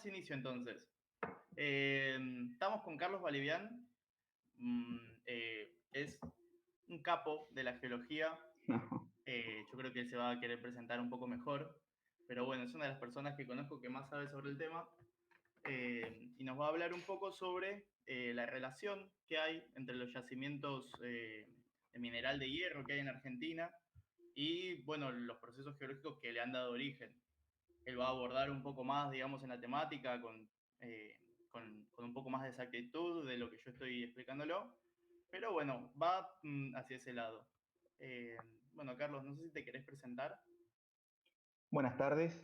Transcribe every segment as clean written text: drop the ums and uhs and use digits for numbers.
inicio entonces. Estamos con Carlos Balivián, es un capo de la geología. Yo creo que él se va a querer presentar un poco mejor, pero bueno, es una de las personas que conozco que más sabe sobre el tema, y nos va a hablar un poco sobre la relación que hay entre los yacimientos de mineral de hierro que hay en Argentina y bueno, los procesos geológicos que le han dado origen. Él va a abordar un poco más, digamos, en la temática con un poco más de exactitud de lo que yo estoy explicándolo, pero bueno, va hacia ese lado. Eh, bueno, Carlos, no sé si te querés presentar. Buenas tardes,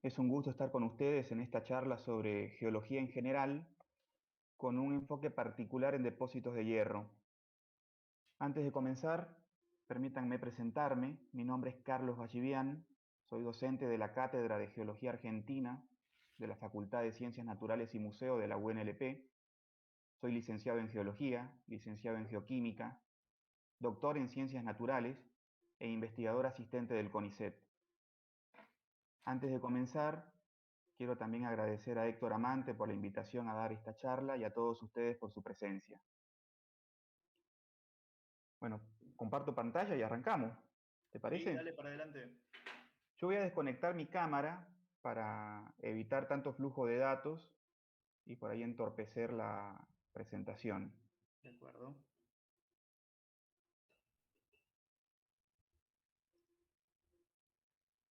es un gusto estar con ustedes en esta charla sobre geología en general, con un enfoque particular en depósitos de hierro. Antes de comenzar, permítanme presentarme. Mi nombre es Carlos Ballivián, soy docente de la Cátedra de Geología Argentina de la Facultad de Ciencias Naturales y Museo de la UNLP. Soy licenciado en Geología, licenciado en Geoquímica, doctor en Ciencias Naturales e investigador asistente del CONICET. Antes de comenzar, quiero también agradecer a Héctor Amante por la invitación a dar esta charla y a todos ustedes por su presencia. Bueno, comparto pantalla y arrancamos. ¿Te Sí, parece? dale para adelante. Yo voy a desconectar mi cámara para evitar tanto flujo de datos y por ahí entorpecer la presentación. De acuerdo.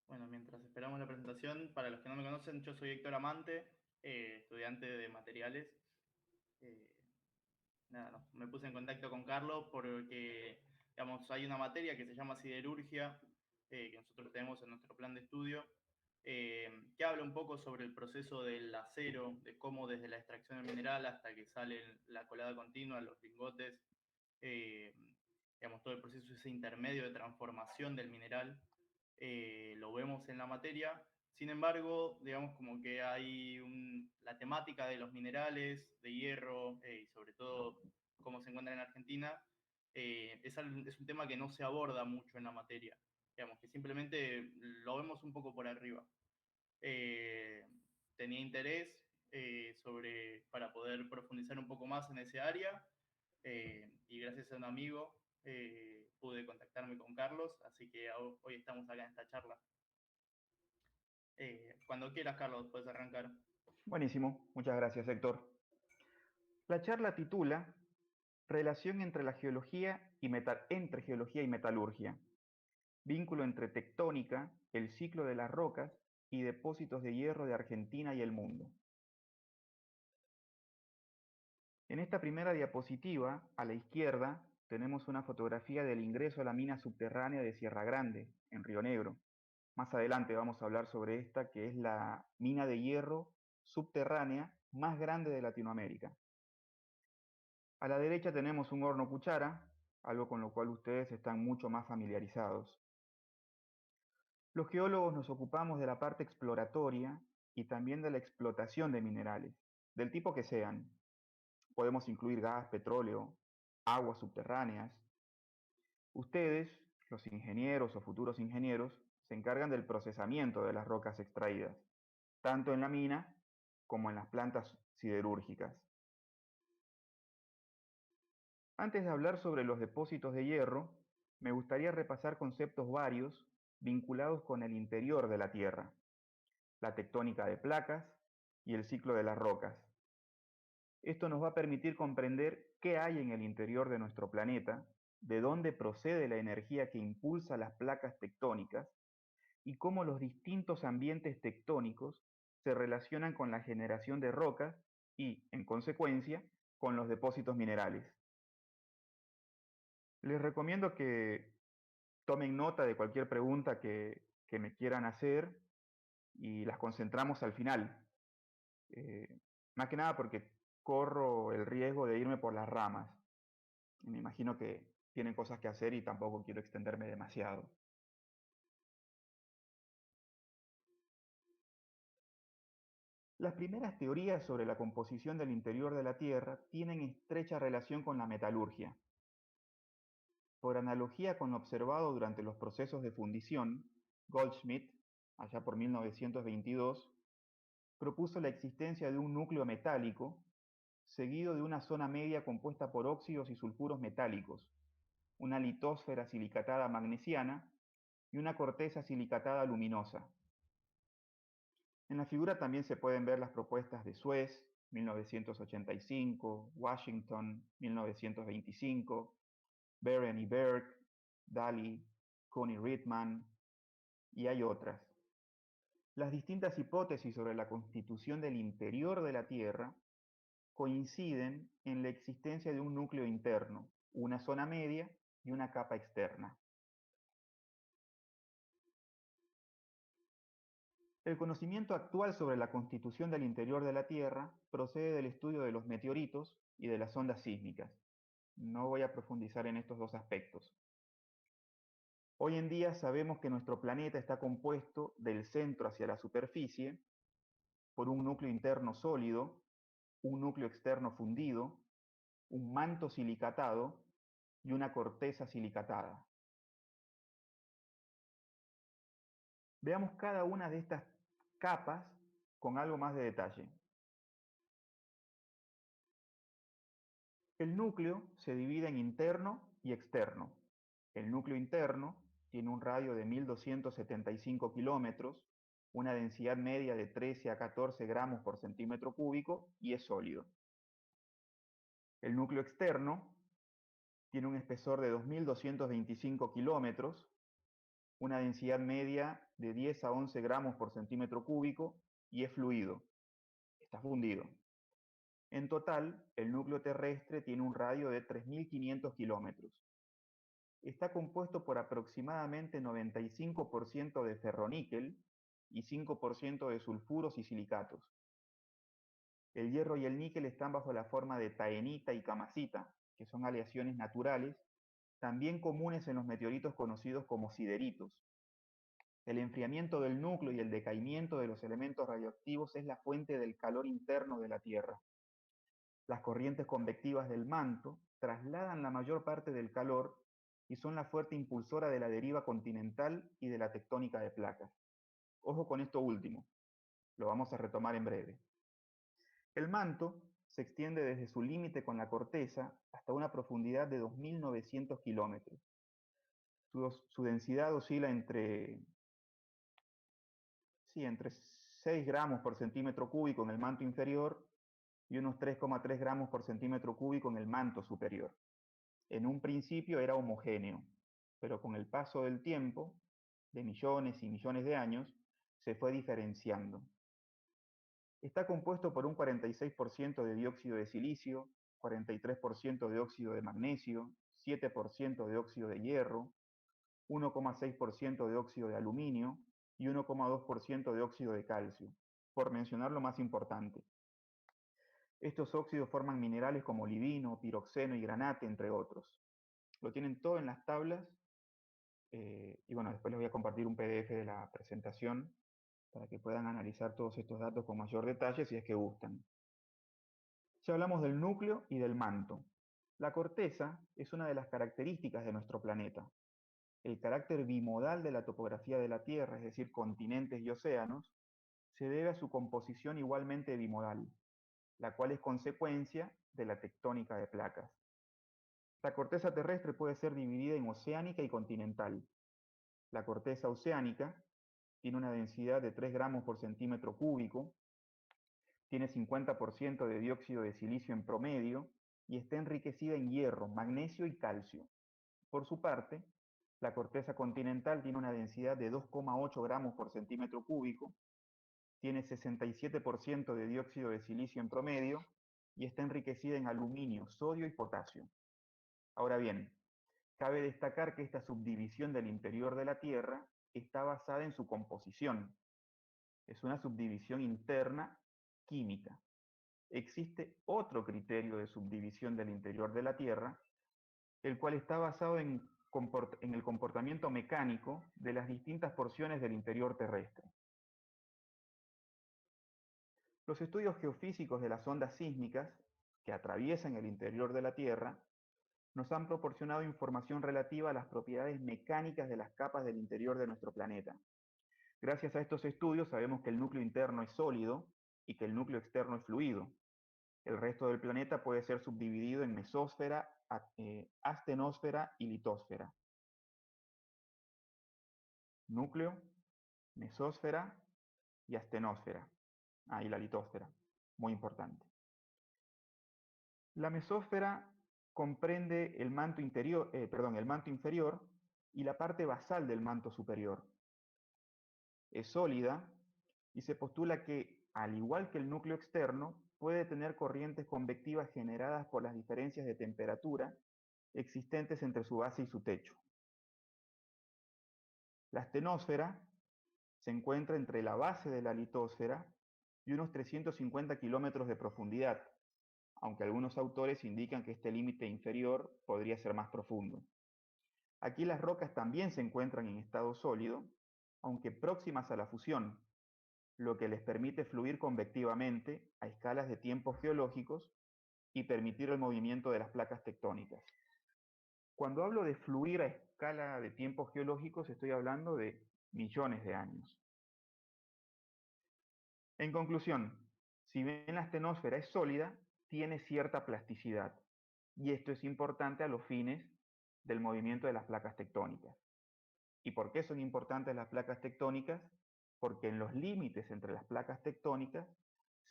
Bueno, mientras esperamos la presentación, para los que no me conocen, yo soy Héctor Amante, estudiante de materiales. Eh, Nada, no, me puse en contacto con Carlos porque, digamos, hay una materia que se llama siderurgia, que nosotros tenemos en nuestro plan de estudio, que habla un poco sobre el proceso del acero, de cómo desde la extracción del mineral hasta que sale la colada continua, los lingotes, eh, digamos, todo el proceso ese intermedio de transformación del mineral, lo vemos en la materia. Sin embargo, digamos como que hay la temática de los minerales, de hierro, y sobre todo cómo se encuentra en Argentina, es un tema que no se aborda mucho en la materia. Digamos que simplemente lo vemos un poco por arriba. Eh, Tenía interés para poder profundizar un poco más en ese área, y gracias a un amigo pude contactarme con Carlos, así que hoy estamos acá en esta charla. Cuando quieras, Carlos, puedes arrancar. Buenísimo, muchas gracias, Héctor. La charla titula Relación entre la geología y entre geología y metalurgia. Vínculo entre tectónica, el ciclo de las rocas y depósitos de hierro de Argentina y el mundo. En esta primera diapositiva, a la izquierda, tenemos una fotografía del ingreso a la mina subterránea de Sierra Grande, en Río Negro. Más adelante vamos a hablar sobre esta, que es la mina de hierro subterránea más grande de Latinoamérica. A la derecha tenemos un horno cuchara, algo con lo cual ustedes están mucho más familiarizados. Los geólogos nos ocupamos de la parte exploratoria y también de la explotación de minerales, del tipo que sean. Podemos incluir gas, petróleo, aguas subterráneas. Ustedes, los ingenieros o futuros ingenieros, se encargan del procesamiento de las rocas extraídas, tanto en la mina como en las plantas siderúrgicas. Antes de hablar sobre los depósitos de hierro, me gustaría repasar conceptos varios vinculados con el interior de la Tierra, la tectónica de placas y el ciclo de las rocas. Esto nos va a permitir comprender qué hay en el interior de nuestro planeta, de dónde procede la energía que impulsa las placas tectónicas y cómo los distintos ambientes tectónicos se relacionan con la generación de rocas y, en consecuencia, con los depósitos minerales. Les recomiendo que tomen nota de cualquier pregunta que me quieran hacer y las concentramos al final. Eh, Más que nada porque corro el riesgo de irme por las ramas. Me imagino que tienen cosas que hacer y tampoco quiero extenderme demasiado. Las primeras teorías sobre la composición del interior de la Tierra tienen estrecha relación con la metalurgia. Por analogía con lo observado durante los procesos de fundición, Goldschmidt, allá por 1922, propuso la existencia de un núcleo metálico seguido de una zona media compuesta por óxidos y sulfuros metálicos, una litósfera silicatada magnesiana y una corteza silicatada luminosa. En la figura también se pueden ver las propuestas de Suez, 1985, Washington, 1925, Beren y Berg, Daly, Coney-Ridman, y hay otras. Las distintas hipótesis sobre la constitución del interior de la Tierra coinciden en la existencia de un núcleo interno, una zona media y una capa externa. El conocimiento actual sobre la constitución del interior de la Tierra procede del estudio de los meteoritos y de las ondas sísmicas. No voy a profundizar en estos dos aspectos. Hoy en día sabemos que nuestro planeta está compuesto del centro hacia la superficie por un núcleo interno sólido, un núcleo externo fundido, un manto silicatado y una corteza silicatada. Veamos cada una de estas capas con algo más de detalle. El núcleo se divide en interno y externo. El núcleo interno tiene un radio de 1275 kilómetros, una densidad media de 13 a 14 gramos por centímetro cúbico y es sólido. El núcleo externo tiene un espesor de 2225 kilómetros, una densidad media de 10 a 11 gramos por centímetro cúbico y es fluido, está fundido. En total, el núcleo terrestre tiene un radio de 3500 kilómetros. Está compuesto por aproximadamente 95% de ferroníquel y 5% de sulfuros y silicatos. El hierro y el níquel están bajo la forma de taenita y camasita, que son aleaciones naturales, también comunes en los meteoritos conocidos como sideritos. El enfriamiento del núcleo y el decaimiento de los elementos radioactivos es la fuente del calor interno de la Tierra. Las corrientes convectivas del manto trasladan la mayor parte del calor y son la fuerte impulsora de la deriva continental y de la tectónica de placas. Ojo con esto último, lo vamos a retomar en breve. El manto se extiende desde su límite con la corteza hasta una profundidad de 2900 kilómetros. Su densidad oscila entre 6 gramos por centímetro cúbico en el manto inferior y unos 3,3 gramos por centímetro cúbico en el manto superior. En un principio era homogéneo, pero con el paso del tiempo, de millones y millones de años, se fue diferenciando. Está compuesto por un 46% de dióxido de silicio, 43% de óxido de magnesio, 7% de óxido de hierro, 1,6% de óxido de aluminio y 1,2% de óxido de calcio, por mencionar lo más importante. Estos óxidos forman minerales como olivino, piroxeno y granate, entre otros. Lo tienen todo en las tablas y bueno, después les voy a compartir un PDF de la presentación para que puedan analizar todos estos datos con mayor detalle si es que gustan. Ya hablamos del núcleo y del manto. La corteza es una de las características de nuestro planeta. El carácter bimodal de la topografía de la Tierra, es decir, continentes y océanos, se debe a su composición igualmente bimodal, la cual es consecuencia de la tectónica de placas. La corteza terrestre puede ser dividida en oceánica y continental. La corteza oceánica tiene una densidad de 3 gramos por centímetro cúbico, tiene 50% de dióxido de silicio en promedio y está enriquecida en hierro, magnesio y calcio. Por su parte, la corteza continental tiene una densidad de 2,8 gramos por centímetro cúbico, tiene 67% de dióxido de silicio en promedio y está enriquecida en aluminio, sodio y potasio. Ahora bien, cabe destacar que esta subdivisión del interior de la Tierra está basada en su composición. Es una subdivisión interna química. Existe otro criterio de subdivisión del interior de la Tierra, el cual está basado en el comportamiento mecánico de las distintas porciones del interior terrestre. Los estudios geofísicos de las ondas sísmicas que atraviesan el interior de la Tierra nos han proporcionado información relativa a las propiedades mecánicas de las capas del interior de nuestro planeta. Gracias a estos estudios sabemos que el núcleo interno es sólido, y que el núcleo externo es fluido. El resto del planeta puede ser subdividido en mesósfera, astenosfera y litósfera. Núcleo, mesósfera y astenosfera. Y la litósfera, muy importante. La mesósfera comprende el manto inferior y la parte basal del manto superior. Es sólida y se postula que, al igual que el núcleo externo, puede tener corrientes convectivas generadas por las diferencias de temperatura existentes entre su base y su techo. La astenosfera se encuentra entre la base de la litósfera y unos 350 kilómetros de profundidad, aunque algunos autores indican que este límite inferior podría ser más profundo. Aquí las rocas también se encuentran en estado sólido, aunque próximas a la fusión, lo que les permite fluir convectivamente a escalas de tiempos geológicos y permitir el movimiento de las placas tectónicas. Cuando hablo de fluir a escala de tiempos geológicos, estoy hablando de millones de años. En conclusión, si bien la astenosfera es sólida, tiene cierta plasticidad, y esto es importante a los fines del movimiento de las placas tectónicas. ¿Y por qué son importantes las placas tectónicas? Porque en los límites entre las placas tectónicas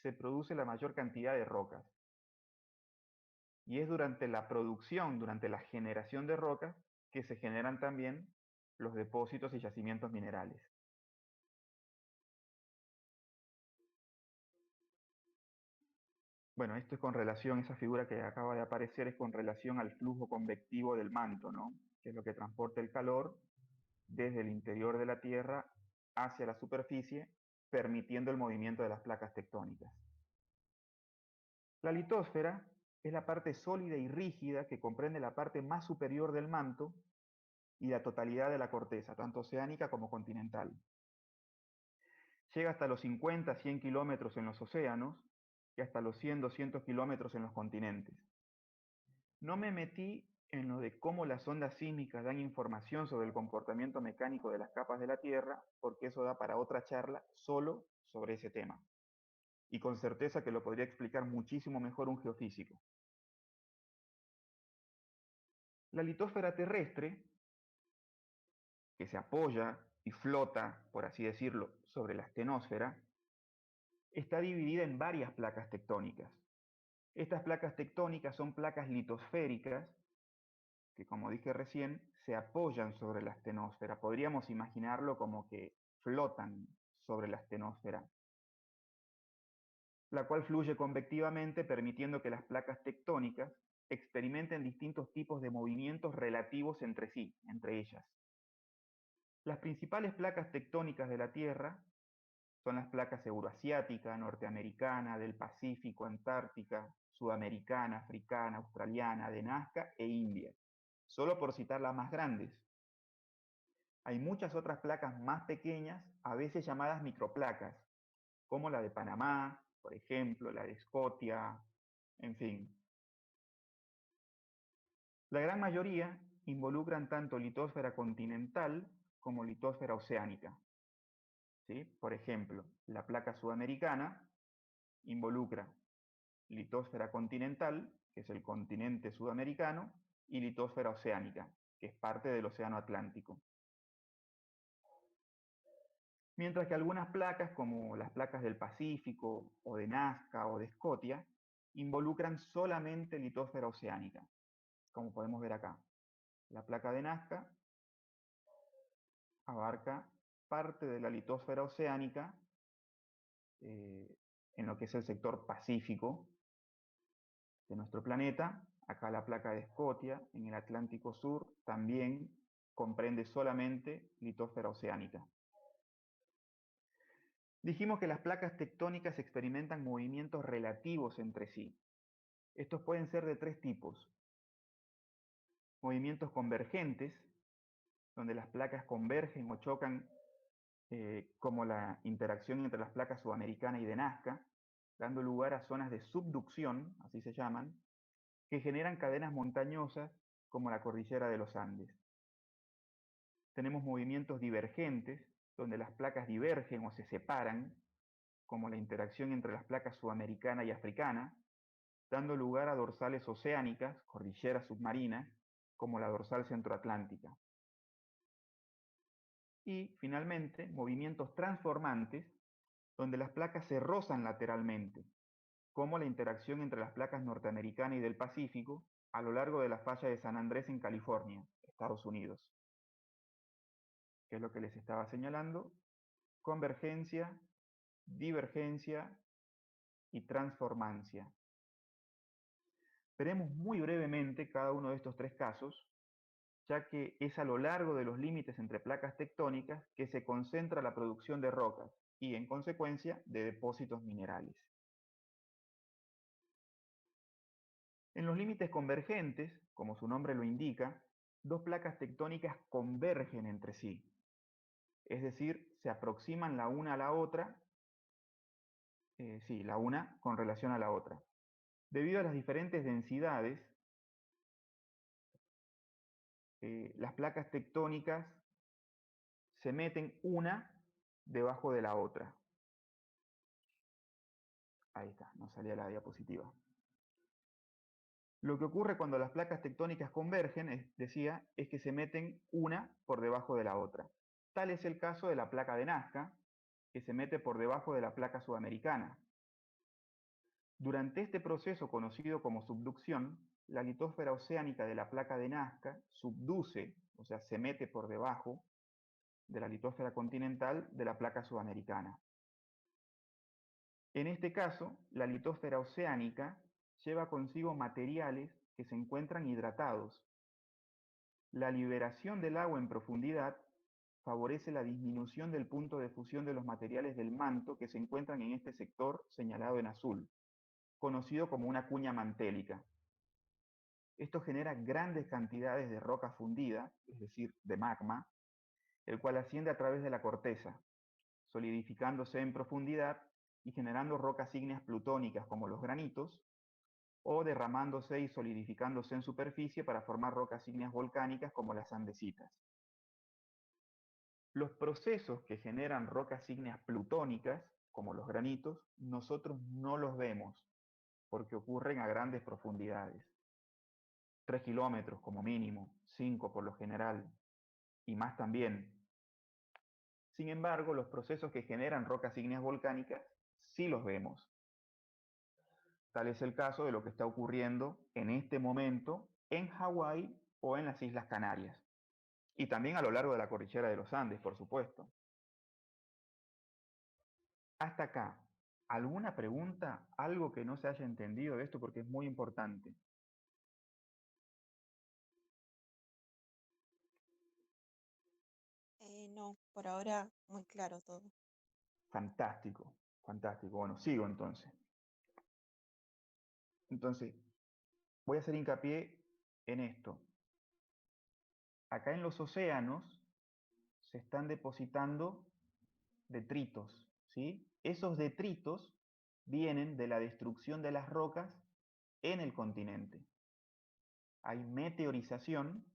se produce la mayor cantidad de rocas. Y es durante la producción, durante la generación de rocas, que se generan también los depósitos y yacimientos minerales. Bueno, esto es con relación, esa figura que acaba de aparecer es con relación al flujo convectivo del manto, ¿no? Que es lo que transporta el calor desde el interior de la Tierra hacia la superficie, permitiendo el movimiento de las placas tectónicas. La litósfera es la parte sólida y rígida que comprende la parte más superior del manto y la totalidad de la corteza, tanto oceánica como continental. Llega hasta los 50-100 kilómetros en los océanos y hasta los 100-200 kilómetros en los continentes. No me metí en lo de cómo las ondas sísmicas dan información sobre el comportamiento mecánico de las capas de la Tierra, porque eso da para otra charla solo sobre ese tema. Y con certeza que lo podría explicar muchísimo mejor un geofísico. La litósfera terrestre, que se apoya y flota, por así decirlo, sobre la astenosfera, está dividida en varias placas tectónicas. Estas placas tectónicas son placas litosféricas que, como dije recién, se apoyan sobre la astenosfera. Podríamos imaginarlo como que flotan sobre la astenosfera, la cual fluye convectivamente, permitiendo que las placas tectónicas experimenten distintos tipos de movimientos relativos entre sí, entre ellas. Las principales placas tectónicas de la Tierra son las placas euroasiática, norteamericana, del Pacífico, antártica, sudamericana, africana, australiana, de Nazca e India, solo por citar las más grandes. Hay muchas otras placas más pequeñas, a veces llamadas microplacas, como la de Panamá, por ejemplo, la de Escocia, en fin. La gran mayoría involucran tanto litósfera continental como litósfera oceánica. ¿Sí? Por ejemplo, la placa sudamericana involucra litósfera continental, que es el continente sudamericano, y litósfera oceánica, que es parte del océano Atlántico. Mientras que algunas placas, como las placas del Pacífico, o de Nazca, o de Escocia, involucran solamente litósfera oceánica, como podemos ver acá. La placa de Nazca abarca parte de la litósfera oceánica en lo que es el sector pacífico de nuestro planeta. Acá la placa de Escocia, en el Atlántico Sur, también comprende solamente litósfera oceánica. Dijimos que las placas tectónicas experimentan movimientos relativos entre sí. Estos pueden ser de tres tipos. Movimientos convergentes, donde las placas convergen o chocan, como la interacción entre las placas sudamericana y de Nazca, dando lugar a zonas de subducción, así se llaman, que generan cadenas montañosas como la cordillera de los Andes. Tenemos movimientos divergentes, donde las placas divergen o se separan, como la interacción entre las placas sudamericana y africana, dando lugar a dorsales oceánicas, cordilleras submarinas, como la dorsal centroatlántica. Y, finalmente, movimientos transformantes, donde las placas se rozan lateralmente, como la interacción entre las placas norteamericana y del Pacífico a lo largo de la falla de San Andrés en California, Estados Unidos. Que es lo que les estaba señalando: convergencia, divergencia y transformancia. Veremos muy brevemente cada uno de estos tres casos, ya que es a lo largo de los límites entre placas tectónicas que se concentra la producción de rocas y, en consecuencia, de depósitos minerales. En los límites convergentes, como su nombre lo indica, dos placas tectónicas convergen entre sí, es decir, se aproximan la una a la otra, la una con relación a la otra. Debido a las diferentes densidades, las placas tectónicas se meten una debajo de la otra. Ahí está, no salía la diapositiva. Lo que ocurre cuando las placas tectónicas convergen, es que se meten una por debajo de la otra. Tal es el caso de la placa de Nazca, que se mete por debajo de la placa sudamericana. Durante este proceso conocido como subducción, la litósfera oceánica de la placa de Nazca subduce, o sea, se mete por debajo de la litósfera continental de la placa sudamericana. En este caso, la litósfera oceánica lleva consigo materiales que se encuentran hidratados. La liberación del agua en profundidad favorece la disminución del punto de fusión de los materiales del manto que se encuentran en este sector señalado en azul, conocido como una cuña mantélica. Esto genera grandes cantidades de roca fundida, es decir, de magma, el cual asciende a través de la corteza, solidificándose en profundidad y generando rocas ígneas plutónicas como los granitos, o derramándose y solidificándose en superficie para formar rocas ígneas volcánicas como las andesitas. Los procesos que generan rocas ígneas plutónicas, como los granitos, nosotros no los vemos porque ocurren a grandes profundidades. 3 kilómetros como mínimo, 5 por lo general, y más también. Sin embargo, los procesos que generan rocas ígneas volcánicas sí los vemos. Tal es el caso de lo que está ocurriendo en este momento en Hawái o en las Islas Canarias. Y también a lo largo de la cordillera de los Andes, por supuesto. Hasta acá, ¿alguna pregunta? ¿Algo que no se haya entendido de esto? Porque es muy importante. No, por ahora muy claro todo. Fantástico, fantástico. Bueno, sigo entonces. Entonces, voy a hacer hincapié en esto. Acá en los océanos se están depositando detritos, ¿sí? Esos detritos vienen de la destrucción de las rocas en el continente. Hay meteorización,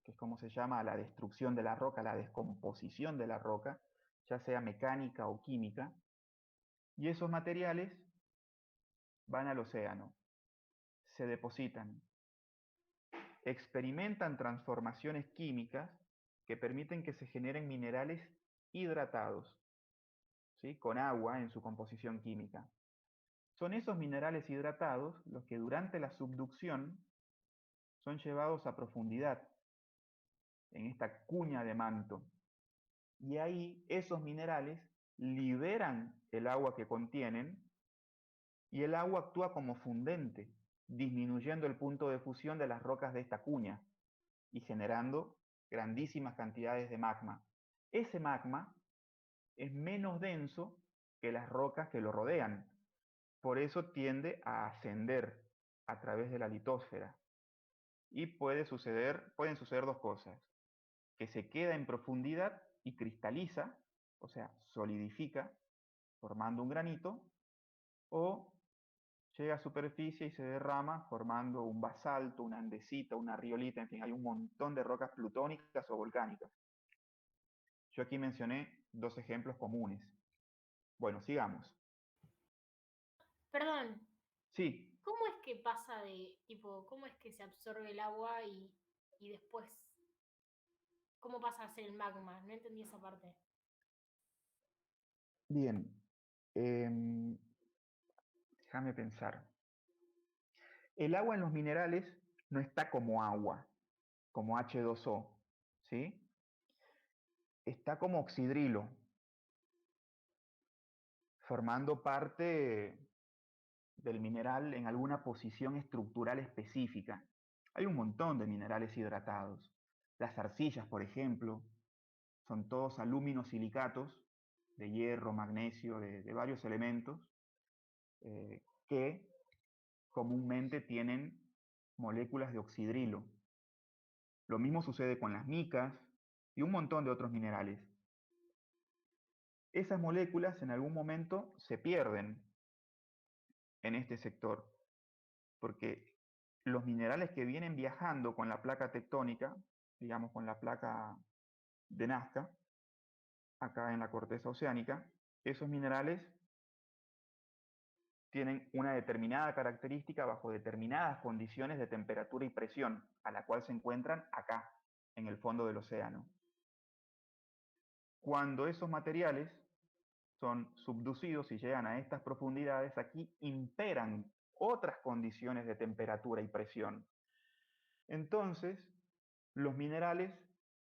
que es como se llama a la destrucción de la roca, la descomposición de la roca, ya sea mecánica o química, y esos materiales van al océano, se depositan, experimentan transformaciones químicas que permiten que se generen minerales hidratados, ¿sí? Con agua en su composición química. Son esos minerales hidratados los que durante la subducción son llevados a profundidad, en esta cuña de manto. Y ahí esos minerales liberan el agua que contienen y el agua actúa como fundente, disminuyendo el punto de fusión de las rocas de esta cuña y generando grandísimas cantidades de magma. Ese magma es menos denso que las rocas que lo rodean, por eso tiende a ascender a través de la litosfera. Y pueden suceder dos cosas: que se queda en profundidad y cristaliza, o sea, solidifica, formando un granito, o llega a superficie y se derrama formando un basalto, una andesita, una riolita, en fin, hay un montón de rocas plutónicas o volcánicas. Yo aquí mencioné dos ejemplos comunes. Bueno, sigamos. Perdón, Sí, ¿cómo es que pasa de, tipo, cómo es que se absorbe el agua y después, cómo pasa a ser el magma? No entendí esa parte. bien. Déjame pensar. El agua en los minerales no está como agua, como H2O, ¿sí? Está como oxidrilo, formando parte del mineral en alguna posición estructural específica. Hay un montón de minerales hidratados. Las arcillas, por ejemplo, son todos aluminosilicatos de hierro, magnesio, de varios elementos que comúnmente tienen moléculas de oxidrilo. Lo mismo sucede con las micas y un montón de otros minerales. Esas moléculas en algún momento se pierden en este sector, porque los minerales que vienen viajando con la placa tectónica, digamos con la placa de Nazca, acá en la corteza oceánica, esos minerales tienen una determinada característica bajo determinadas condiciones de temperatura y presión, a la cual se encuentran acá, en el fondo del océano. Cuando esos materiales son subducidos y llegan a estas profundidades, aquí imperan otras condiciones de temperatura y presión. Entonces, los minerales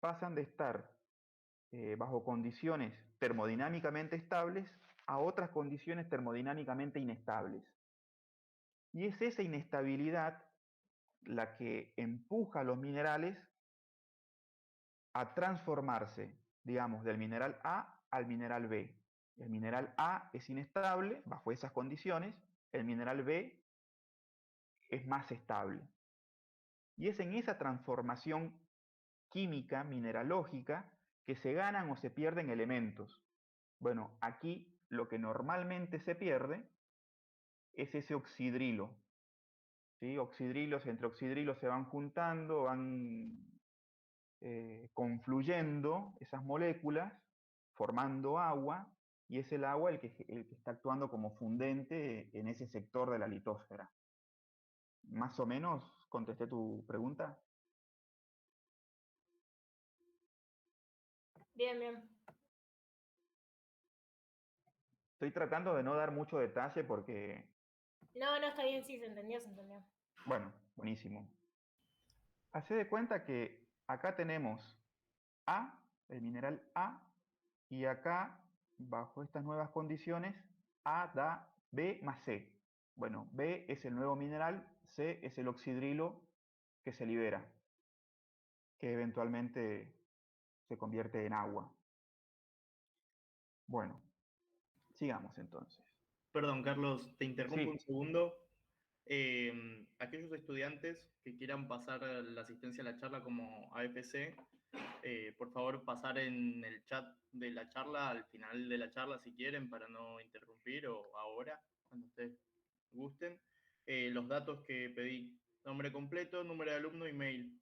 pasan de estar bajo condiciones termodinámicamente estables a otras condiciones termodinámicamente inestables. Y es esa inestabilidad la que empuja a los minerales a transformarse, digamos, del mineral A al mineral B. El mineral A es inestable bajo esas condiciones, el mineral B es más estable. Y es en esa transformación química, mineralógica, que se ganan o se pierden elementos. Bueno, aquí lo que normalmente se pierde es ese oxidrilo. ¿Sí? Oxidrilos entre oxidrilos se van juntando, van confluyendo esas moléculas, formando agua, y es el agua el que está actuando como fundente en ese sector de la litósfera. ¿Más o menos contesté tu pregunta? Bien, bien. Estoy tratando de no dar mucho detalle porque, No, no, está bien, sí, se entendió, se entendió. bueno, buenísimo. Hacé de cuenta que acá tenemos A, el mineral A, y acá, bajo estas nuevas condiciones, A da B más C. Bueno, B es el nuevo mineral, C es el oxidrilo que se libera, que eventualmente se convierte en agua. Bueno, sigamos entonces. Perdón, Carlos, te interrumpo un Sí, segundo. Aquellos estudiantes que quieran pasar la asistencia a la charla como AFC, por favor pasar en el chat de la charla al final de la charla si quieren para no interrumpir o ahora, cuando ustedes gusten. Los datos que pedí, nombre completo, número de alumno y mail.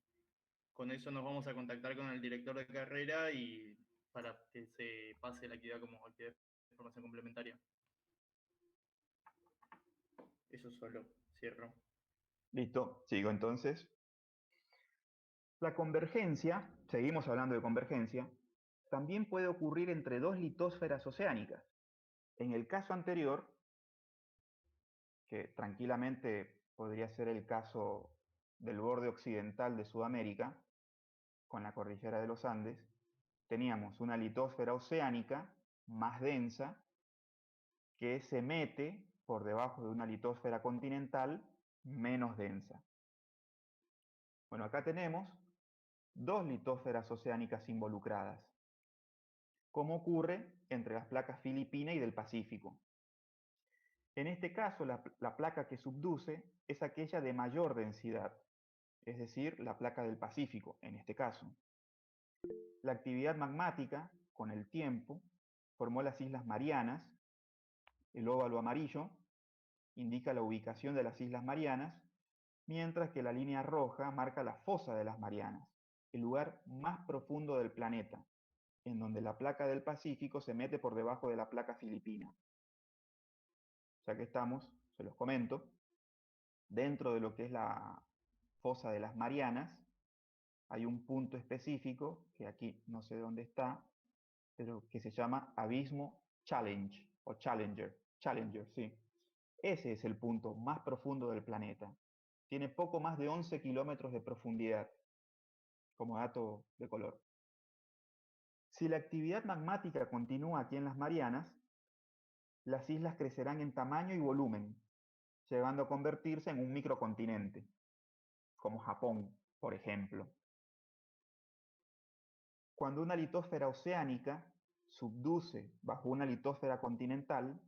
Con eso nos vamos a contactar con el director de carrera y para que se pase la actividad como actividad de formación complementaria. Eso solo, cierro. listo, sigo entonces. La convergencia, seguimos hablando de convergencia, también puede ocurrir entre dos litósferas oceánicas. En el caso anterior, que tranquilamente podría ser el caso del borde occidental de Sudamérica, con la cordillera de los Andes, teníamos una litósfera oceánica más densa que se mete por debajo de una litósfera continental menos densa. Bueno, acá tenemos dos litósferas oceánicas involucradas, como ocurre entre las placas filipina y del Pacífico. En este caso, la placa que subduce es aquella de mayor densidad, es decir, la placa del Pacífico, en este caso. La actividad magmática, con el tiempo, formó las Islas Marianas. El óvalo amarillo indica la ubicación de las Islas Marianas, mientras que la línea roja marca la fosa de las Marianas, el lugar más profundo del planeta, en donde la placa del Pacífico se mete por debajo de la placa filipina. O sea que estamos se los comento. Dentro de lo que es la fosa de las Marianas, hay un punto específico, que aquí no sé dónde está, pero que se llama Abismo Challenge, o Challenger, sí. Ese es el punto más profundo del planeta. Tiene poco más de 11 kilómetros de profundidad, como dato de color. Si la actividad magmática continúa aquí en las Marianas, las islas crecerán en tamaño y volumen, llegando a convertirse en un microcontinente, como Japón, por ejemplo. Cuando una litósfera oceánica subduce bajo una litósfera continental,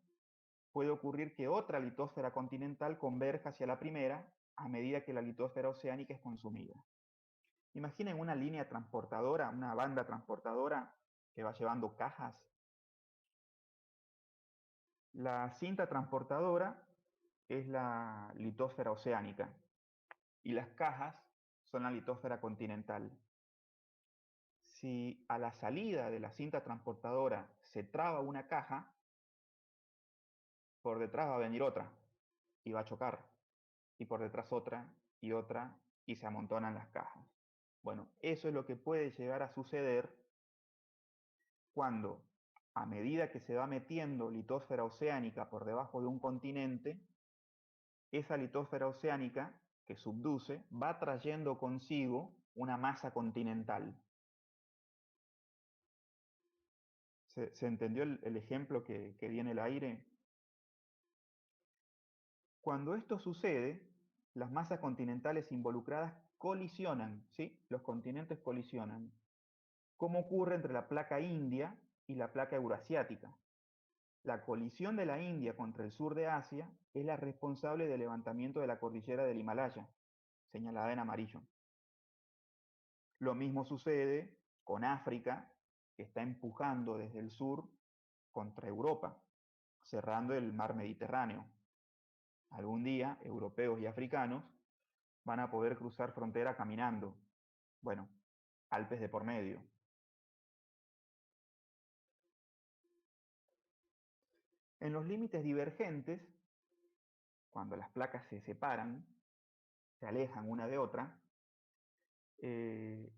puede ocurrir que otra litósfera continental converja hacia la primera a medida que la litósfera oceánica es consumida. Imaginen una línea transportadora, una banda transportadora que va llevando cajas. La cinta transportadora es la litósfera oceánica y las cajas son la litósfera continental. Si a la salida de la cinta transportadora se traba una caja, por detrás va a venir otra y va a chocar, y por detrás otra, y se amontonan las cajas. Bueno, eso es lo que puede llegar a suceder cuando, a medida que se va metiendo litósfera oceánica por debajo de un continente, esa litósfera oceánica que subduce va trayendo consigo una masa continental. ¿Se entendió el ejemplo que di en el aire? Cuando esto sucede, las masas continentales involucradas colisionan, ¿sí? Los continentes colisionan, como ocurre entre la placa india y la placa eurasiática. La colisión de la India contra el sur de Asia es la responsable del levantamiento de la cordillera del Himalaya, señalada en amarillo. Lo mismo sucede con África, que está empujando desde el sur contra Europa, cerrando el mar Mediterráneo. Algún día, europeos y africanos van a poder cruzar frontera caminando. Bueno, Alpes de por medio. En los límites divergentes, cuando las placas se separan, se alejan una de otra, el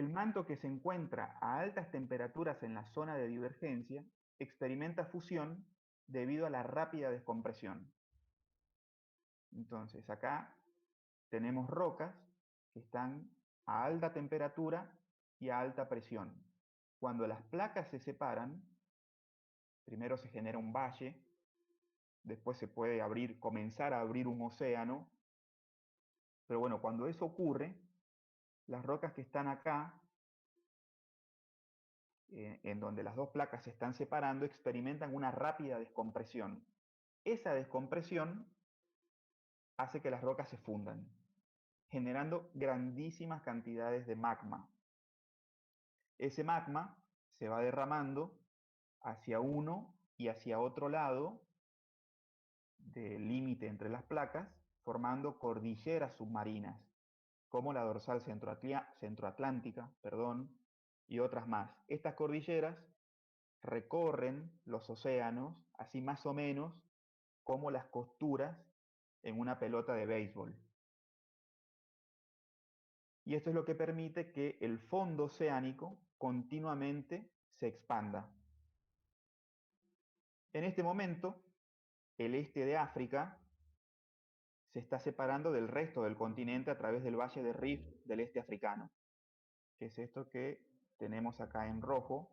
manto que se encuentra a altas temperaturas en la zona de divergencia experimenta fusión debido a la rápida descompresión. Entonces, acá tenemos rocas que están a alta temperatura y a alta presión. Cuando las placas se separan, primero se genera un valle, después se puede comenzar a abrir un océano, pero bueno, cuando eso ocurre, las rocas que están acá, en donde las dos placas se están separando, experimentan una rápida descompresión. Esa descompresión hace que las rocas se fundan, generando grandísimas cantidades de magma. Ese magma se va derramando hacia uno y hacia otro lado del límite entre las placas, formando cordilleras submarinas, como la dorsal centroatlántica, y otras más. Estas cordilleras recorren los océanos, así más o menos como las costuras en una pelota de béisbol. Y esto es lo que permite que el fondo oceánico continuamente se expanda. En este momento, el este de África se está separando del resto del continente a través del valle de Rift del este africano, que es esto que tenemos acá en rojo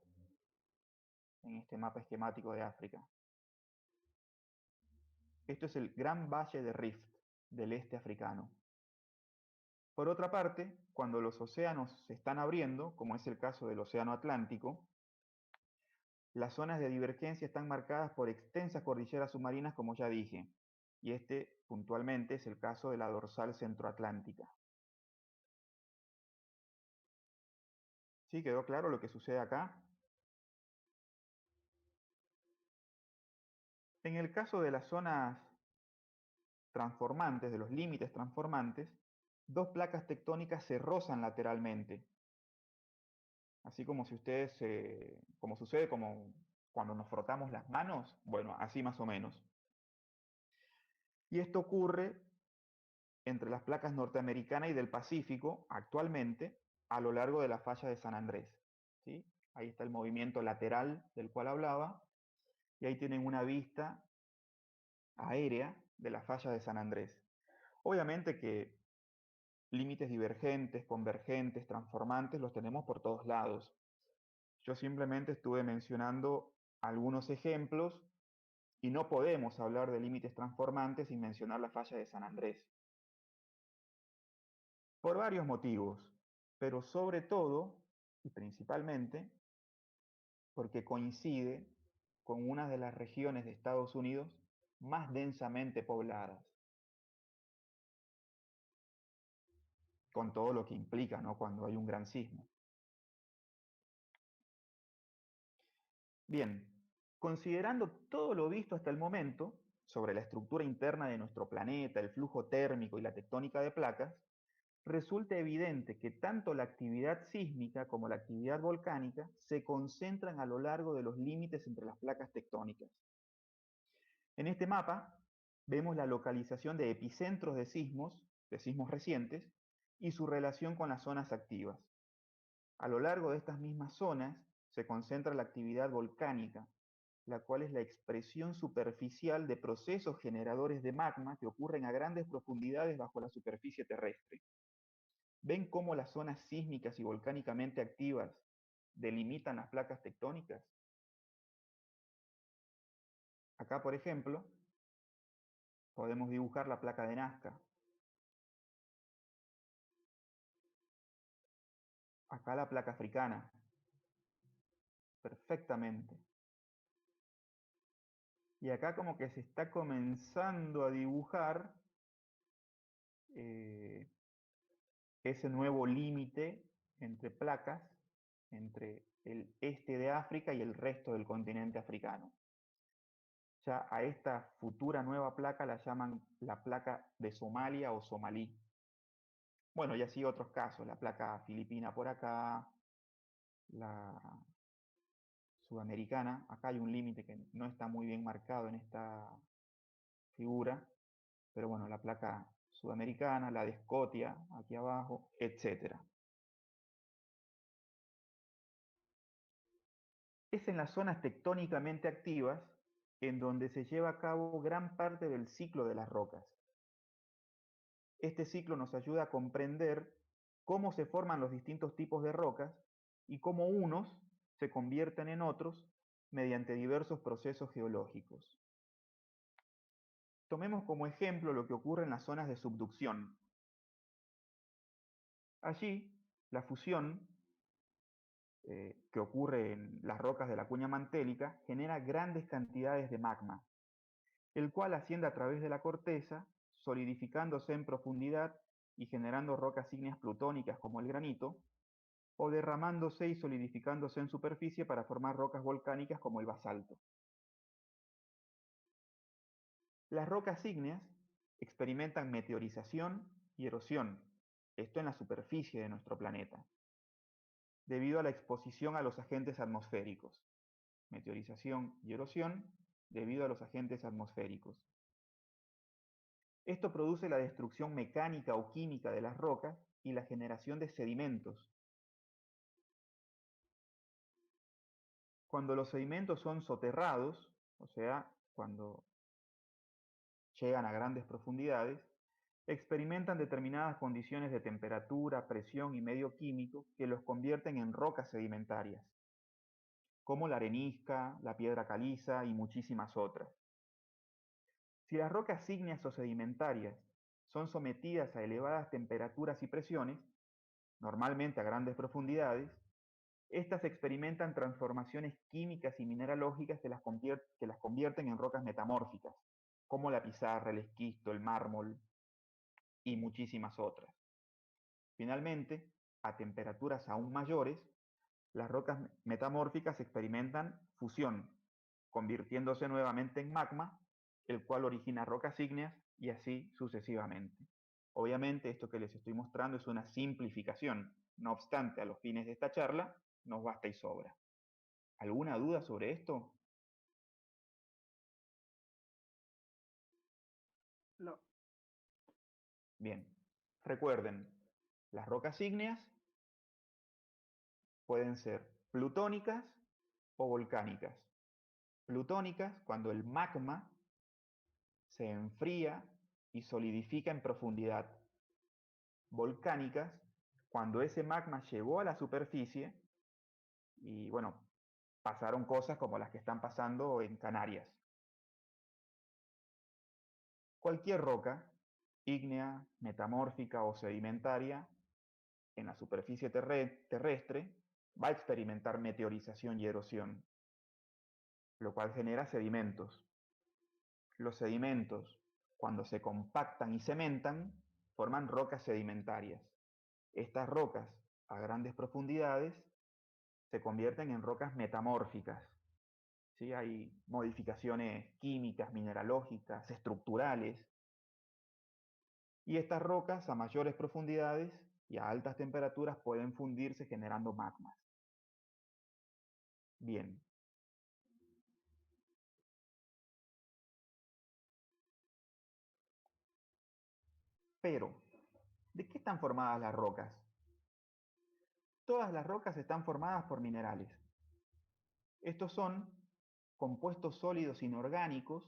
en este mapa esquemático de África. Esto es el Gran Valle de Rift del este africano. Por otra parte, cuando los océanos se están abriendo, como es el caso del Océano Atlántico, las zonas de divergencia están marcadas por extensas cordilleras submarinas, como ya dije, y este puntualmente es el caso de la dorsal centroatlántica. ¿Sí? ¿Quedó claro lo que sucede acá? En el caso de las zonas transformantes, de los límites transformantes, dos placas tectónicas se rozan lateralmente. Así como si como sucede como cuando nos frotamos las manos, bueno, así más o menos. Y esto ocurre entre las placas norteamericanas y del Pacífico actualmente a lo largo de la falla de San Andrés. ¿Sí? Ahí está el movimiento lateral del cual hablaba, y ahí tienen una vista aérea de la falla de San Andrés. Obviamente que límites divergentes, convergentes, transformantes los tenemos por todos lados. Yo simplemente estuve mencionando algunos ejemplos y no podemos hablar de límites transformantes sin mencionar la falla de San Andrés. Por varios motivos, pero sobre todo y principalmente porque coincide con una de las regiones de Estados Unidos más densamente pobladas, con todo lo que implica, ¿no?, cuando hay un gran sismo. Bien, considerando todo lo visto hasta el momento sobre la estructura interna de nuestro planeta, el flujo térmico y la tectónica de placas, resulta evidente que tanto la actividad sísmica como la actividad volcánica se concentran a lo largo de los límites entre las placas tectónicas. En este mapa vemos la localización de epicentros de sismos recientes, y su relación con las zonas activas. A lo largo de estas mismas zonas se concentra la actividad volcánica, la cual es la expresión superficial de procesos generadores de magma que ocurren a grandes profundidades bajo la superficie terrestre. ¿Ven cómo las zonas sísmicas y volcánicamente activas delimitan las placas tectónicas? Acá, por ejemplo, podemos dibujar la placa de Nazca. Acá la placa africana. Perfectamente. Y acá como que se está comenzando a dibujar ese nuevo límite entre placas, entre el este de África y el resto del continente africano. Ya a esta futura nueva placa la llaman la placa de Somalia o somalí. Bueno, y así otros casos, la placa filipina por acá, la sudamericana. Acá hay un límite que no está muy bien marcado en esta figura, pero bueno, la placa sudamericana, la de Escocia, aquí abajo, etc. Es en las zonas tectónicamente activas en donde se lleva a cabo gran parte del ciclo de las rocas. Este ciclo nos ayuda a comprender cómo se forman los distintos tipos de rocas y cómo unos se convierten en otros mediante diversos procesos geológicos. Tomemos como ejemplo lo que ocurre en las zonas de subducción. Allí, la fusión que ocurre en las rocas de la cuña mantélica genera grandes cantidades de magma, el cual asciende a través de la corteza, solidificándose en profundidad y generando rocas ígneas plutónicas como el granito, o derramándose y solidificándose en superficie para formar rocas volcánicas como el basalto. Las rocas ígneas experimentan meteorización y erosión, esto en la superficie de nuestro planeta, debido a la exposición a los agentes atmosféricos. Meteorización y erosión debido a los agentes atmosféricos. Esto produce la destrucción mecánica o química de las rocas y la generación de sedimentos. Cuando los sedimentos son soterrados, o sea, cuando llegan a grandes profundidades, experimentan determinadas condiciones de temperatura, presión y medio químico que los convierten en rocas sedimentarias, como la arenisca, la piedra caliza y muchísimas otras. Si las rocas ígneas o sedimentarias son sometidas a elevadas temperaturas y presiones, normalmente a grandes profundidades, estas experimentan transformaciones químicas y mineralógicas que las convierten en rocas metamórficas, como la pizarra, el esquisto, el mármol y muchísimas otras. Finalmente, a temperaturas aún mayores, las rocas metamórficas experimentan fusión, convirtiéndose nuevamente en magma, el cual origina rocas ígneas y así sucesivamente. Obviamente esto que les estoy mostrando es una simplificación, no obstante, a los fines de esta charla nos basta y sobra. ¿Alguna duda sobre esto? No. Bien, recuerden, las rocas ígneas pueden ser plutónicas o volcánicas. Plutónicas cuando el magma se enfría y solidifica en profundidad. Volcánicas cuando ese magma llegó a la superficie y bueno, pasaron cosas como las que están pasando en Canarias. Cualquier roca, ígnea, metamórfica o sedimentaria, en la superficie terrestre va a experimentar meteorización y erosión, lo cual genera sedimentos. Los sedimentos, cuando se compactan y cementan, forman rocas sedimentarias. Estas rocas, a grandes profundidades, se convierten en rocas metamórficas. ¿Sí? Hay modificaciones químicas, mineralógicas, estructurales. Y estas rocas, a mayores profundidades y a altas temperaturas, pueden fundirse generando magmas. Bien. Pero, ¿de qué están formadas las rocas? Todas las rocas están formadas por minerales. Estos son compuestos sólidos inorgánicos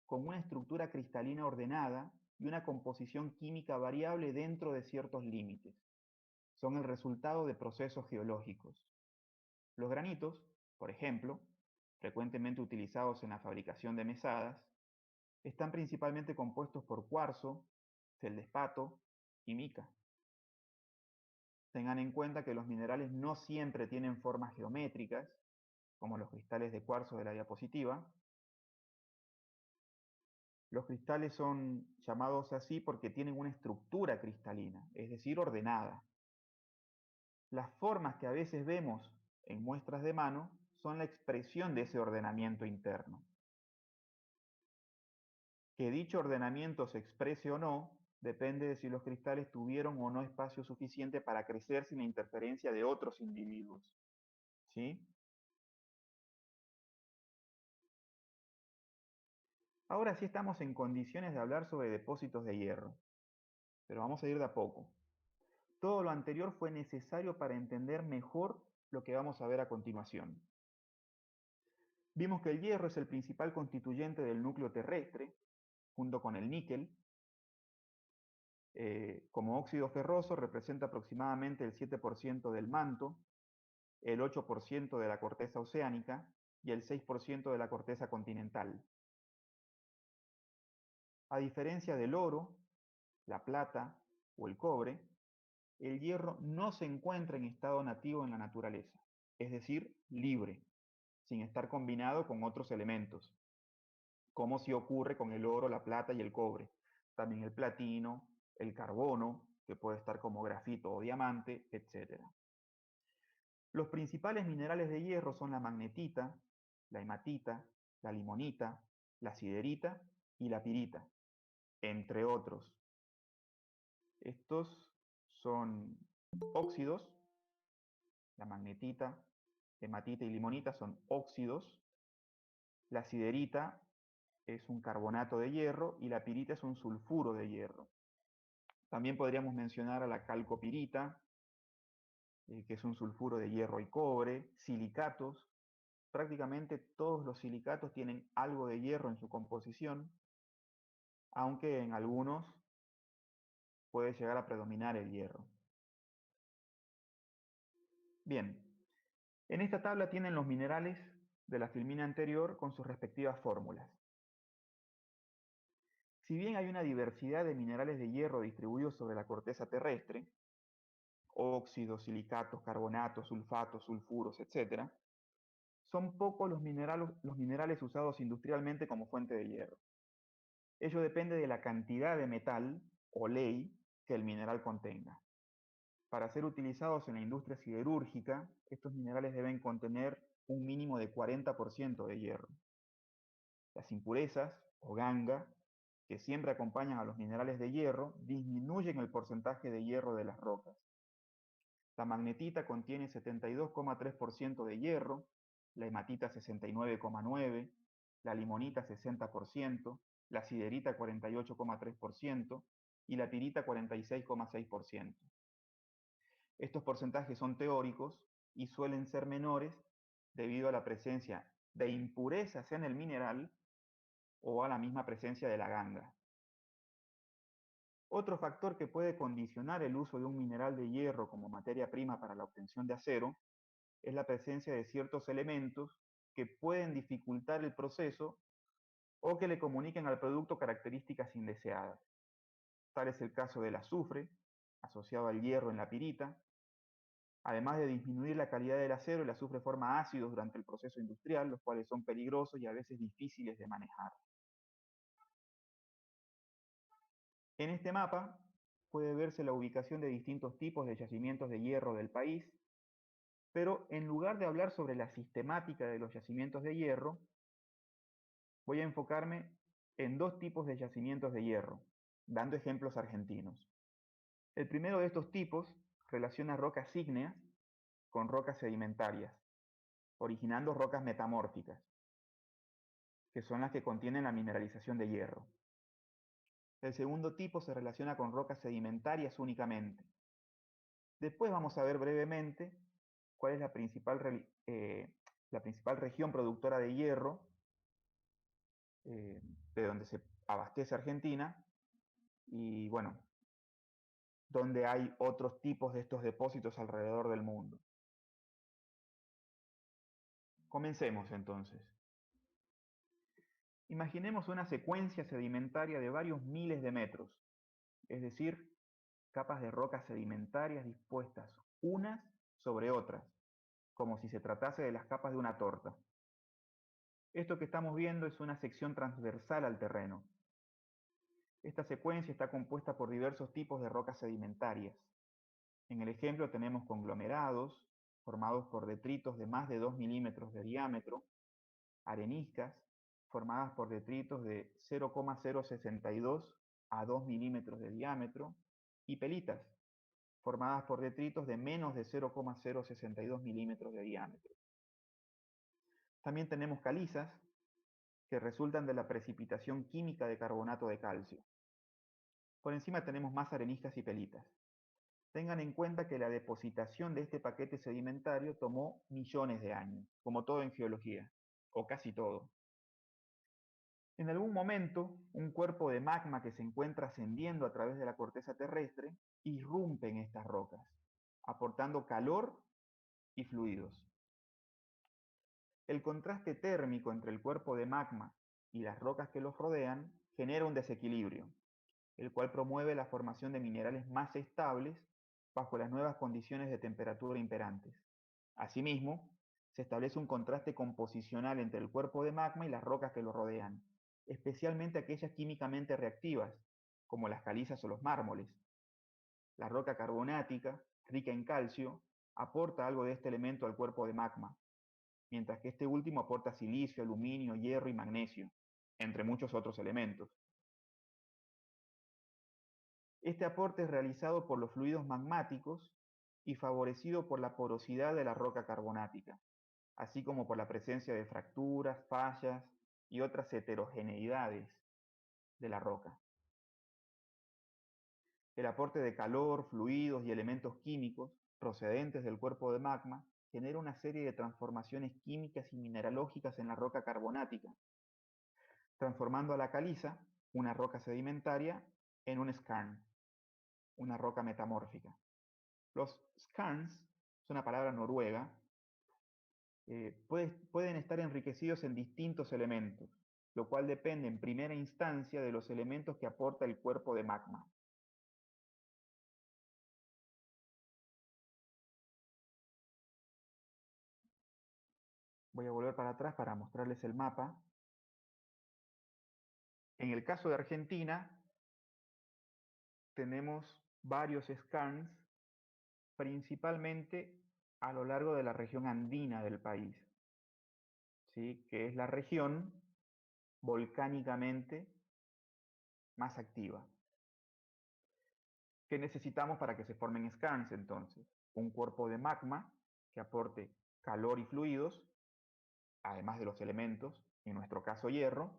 con una estructura cristalina ordenada y una composición química variable dentro de ciertos límites. Son el resultado de procesos geológicos. Los granitos, por ejemplo, frecuentemente utilizados en la fabricación de mesadas, están principalmente compuestos por cuarzo, feldespato y mica. Tengan en cuenta que los minerales no siempre tienen formas geométricas, como los cristales de cuarzo de la diapositiva. Los cristales son llamados así porque tienen una estructura cristalina, es decir, ordenada. Las formas que a veces vemos en muestras de mano son la expresión de ese ordenamiento interno. Que dicho ordenamiento se exprese o no depende de si los cristales tuvieron o no espacio suficiente para crecer sin la interferencia de otros individuos. ¿Sí? Ahora sí estamos en condiciones de hablar sobre depósitos de hierro, pero vamos a ir de a poco. Todo lo anterior fue necesario para entender mejor lo que vamos a ver a continuación. Vimos que el hierro es el principal constituyente del núcleo terrestre, junto con el níquel. Como óxido ferroso representa aproximadamente el 7% del manto, el 8% de la corteza oceánica y el 6% de la corteza continental. A diferencia del oro, la plata o el cobre, el hierro no se encuentra en estado nativo en la naturaleza, es decir, libre, sin estar combinado con otros elementos, como sí ocurre con el oro, la plata y el cobre. También el platino, el carbono, que puede estar como grafito o diamante, etc. Los principales minerales de hierro son la magnetita, la hematita, la limonita, la siderita y la pirita, entre otros. Estos son óxidos, la magnetita, hematita y limonita son óxidos, la siderita es un carbonato de hierro y la pirita es un sulfuro de hierro. También podríamos mencionar a la calcopirita, que es un sulfuro de hierro y cobre, silicatos. Prácticamente todos los silicatos tienen algo de hierro en su composición, aunque en algunos puede llegar a predominar el hierro. Bien, en esta tabla tienen los minerales de la filmina anterior con sus respectivas fórmulas. Si bien hay una diversidad de minerales de hierro distribuidos sobre la corteza terrestre, óxidos, silicatos, carbonatos, sulfatos, sulfuros, etc., son pocos los minerales usados industrialmente como fuente de hierro. Ello depende de la cantidad de metal o ley que el mineral contenga. Para ser utilizados en la industria siderúrgica, estos minerales deben contener un mínimo de 40% de hierro. Las impurezas, o ganga, que siempre acompañan a los minerales de hierro, disminuyen el porcentaje de hierro de las rocas. La magnetita contiene 72,3% de hierro, la hematita 69,9%, la limonita 60%, la siderita 48,3% y la pirita 46,6%. Estos porcentajes son teóricos y suelen ser menores debido a la presencia de impurezas en el mineral o a la misma presencia de la ganga. Otro factor que puede condicionar el uso de un mineral de hierro como materia prima para la obtención de acero es la presencia de ciertos elementos que pueden dificultar el proceso o que le comuniquen al producto características indeseadas. Tal es el caso del azufre, asociado al hierro en la pirita. Además de disminuir la calidad del acero, el azufre forma ácidos durante el proceso industrial, los cuales son peligrosos y a veces difíciles de manejar. En este mapa puede verse la ubicación de distintos tipos de yacimientos de hierro del país, pero en lugar de hablar sobre la sistemática de los yacimientos de hierro, voy a enfocarme en dos tipos de yacimientos de hierro, dando ejemplos argentinos. El primero de estos tipos relaciona rocas ígneas con rocas sedimentarias, originando rocas metamórficas, que son las que contienen la mineralización de hierro. El segundo tipo se relaciona con rocas sedimentarias únicamente. Después vamos a ver brevemente cuál es la principal región productora de hierro de donde se abastece Argentina y bueno, donde hay otros tipos de estos depósitos alrededor del mundo. Comencemos entonces. Imaginemos una secuencia sedimentaria de varios miles de metros, es decir, capas de rocas sedimentarias dispuestas unas sobre otras, como si se tratase de las capas de una torta. Esto que estamos viendo es una sección transversal al terreno. Esta secuencia está compuesta por diversos tipos de rocas sedimentarias. En el ejemplo tenemos conglomerados, formados por detritos de más de 2 milímetros de diámetro, areniscas, formadas por detritos de 0,062 a 2 milímetros de diámetro, y pelitas, formadas por detritos de menos de 0,062 milímetros de diámetro. También tenemos calizas, que resultan de la precipitación química de carbonato de calcio. Por encima tenemos más areniscas y pelitas. Tengan en cuenta que la depositación de este paquete sedimentario tomó millones de años, como todo en geología, o casi todo. En algún momento, un cuerpo de magma que se encuentra ascendiendo a través de la corteza terrestre irrumpe en estas rocas, aportando calor y fluidos. El contraste térmico entre el cuerpo de magma y las rocas que los rodean genera un desequilibrio, el cual promueve la formación de minerales más estables bajo las nuevas condiciones de temperatura imperantes. Asimismo, se establece un contraste composicional entre el cuerpo de magma y las rocas que lo rodean, especialmente aquellas químicamente reactivas, como las calizas o los mármoles. La roca carbonática, rica en calcio, aporta algo de este elemento al cuerpo de magma, mientras que este último aporta silicio, aluminio, hierro y magnesio, entre muchos otros elementos. Este aporte es realizado por los fluidos magmáticos y favorecido por la porosidad de la roca carbonática, así como por la presencia de fracturas, fallas y otras heterogeneidades de la roca. El aporte de calor, fluidos y elementos químicos procedentes del cuerpo de magma genera una serie de transformaciones químicas y mineralógicas en la roca carbonática, transformando a la caliza, una roca sedimentaria, en un skarn, una roca metamórfica. Los skarns, es una palabra noruega, pueden estar enriquecidos en distintos elementos, lo cual depende en primera instancia de los elementos que aporta el cuerpo de magma. Voy a volver para atrás para mostrarles el mapa. En el caso de Argentina, tenemos varios skarns, principalmente a lo largo de la región andina del país, ¿sí? Que es la región volcánicamente más activa. ¿Qué necesitamos para que se formen skarns entonces? Un cuerpo de magma que aporte calor y fluidos, además de los elementos, en nuestro caso hierro,